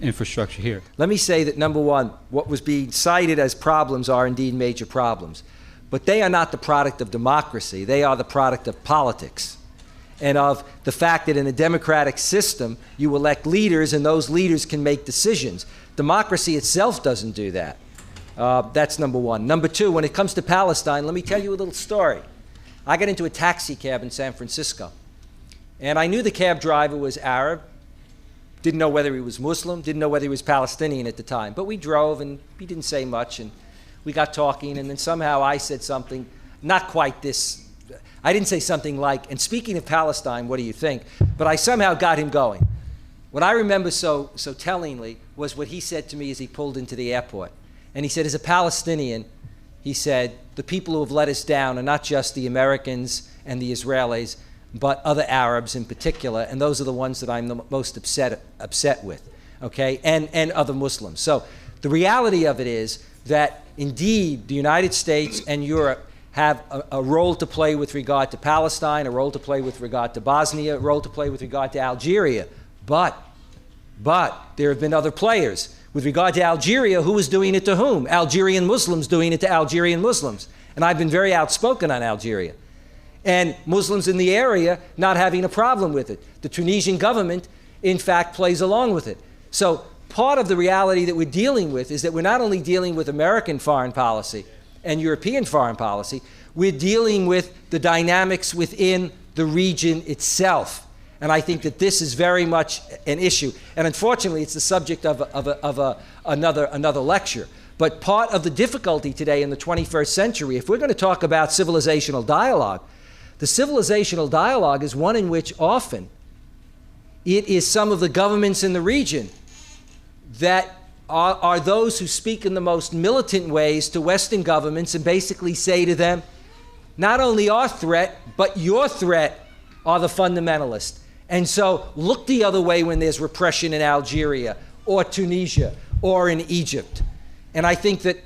infrastructure here? Let me say that, number one, what was being cited as problems are indeed major problems. But they are not the product of democracy. They are the product of politics and of the fact that in a democratic system, you elect leaders and those leaders can make decisions. Democracy itself doesn't do that. That's number one. Number two, when it comes to Palestine, let me tell you a little story. I got into a taxi cab in San Francisco, and I knew the cab driver was Arab, didn't know whether he was Muslim, didn't know whether he was Palestinian at the time. But we drove, and he didn't say much, and we got talking, and then somehow I said something, not quite this. I didn't say something like, and speaking of Palestine, what do you think? But I somehow got him going. What I remember so tellingly was what he said to me as he pulled into the airport. And he said, as a Palestinian, he said, the people who have let us down are not just the Americans and the Israelis, but other Arabs in particular, and those are the ones that I'm the most upset with, okay, and other Muslims. So the reality of it is that indeed the United States and Europe have a role to play with regard to Palestine, a role to play with regard to Bosnia, a role to play with regard to Algeria. But there have been other players. With regard to Algeria, who is doing it to whom? Algerian Muslims doing it to Algerian Muslims. And I've been very outspoken on Algeria. And Muslims in the area not having a problem with it. The Tunisian government, in fact, plays along with it. So part of the reality that we're dealing with is that we're not only dealing with American foreign policy and European foreign policy, we're dealing with the dynamics within the region itself. And I think that this is very much an issue. And unfortunately, it's the subject of another lecture. But part of the difficulty today in the 21st century, if we're going to talk about civilizational dialogue, the civilizational dialogue is one in which often It is some of the governments in the region that are those who speak in the most militant ways to Western governments and basically say to them, not only our threat, but your threat are the fundamentalists. And so look the other way when there's repression in Algeria or Tunisia or in Egypt. And I think that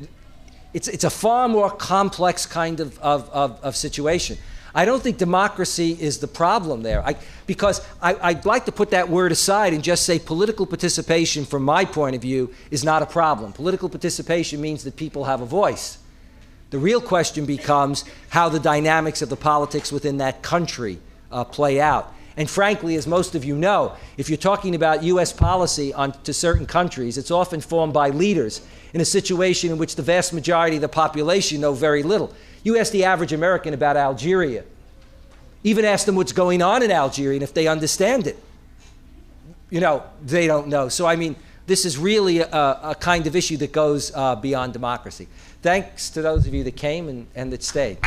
it's a far more complex kind of situation. I don't think democracy is the problem there, because I'd like to put that word aside and just say political participation, from my point of view, is not a problem. Political participation means that people have a voice. The real question becomes how the dynamics of the politics within that country play out. And frankly, as most of you know, if you're talking about U.S. policy to certain countries, it's often formed by leaders in a situation in which the vast majority of the population know very little. You ask the average American about Algeria, even ask them what's going on in Algeria, and if they understand it, they don't know. So, I mean, this is really a kind of issue that goes beyond democracy. Thanks to those of you that came and that stayed.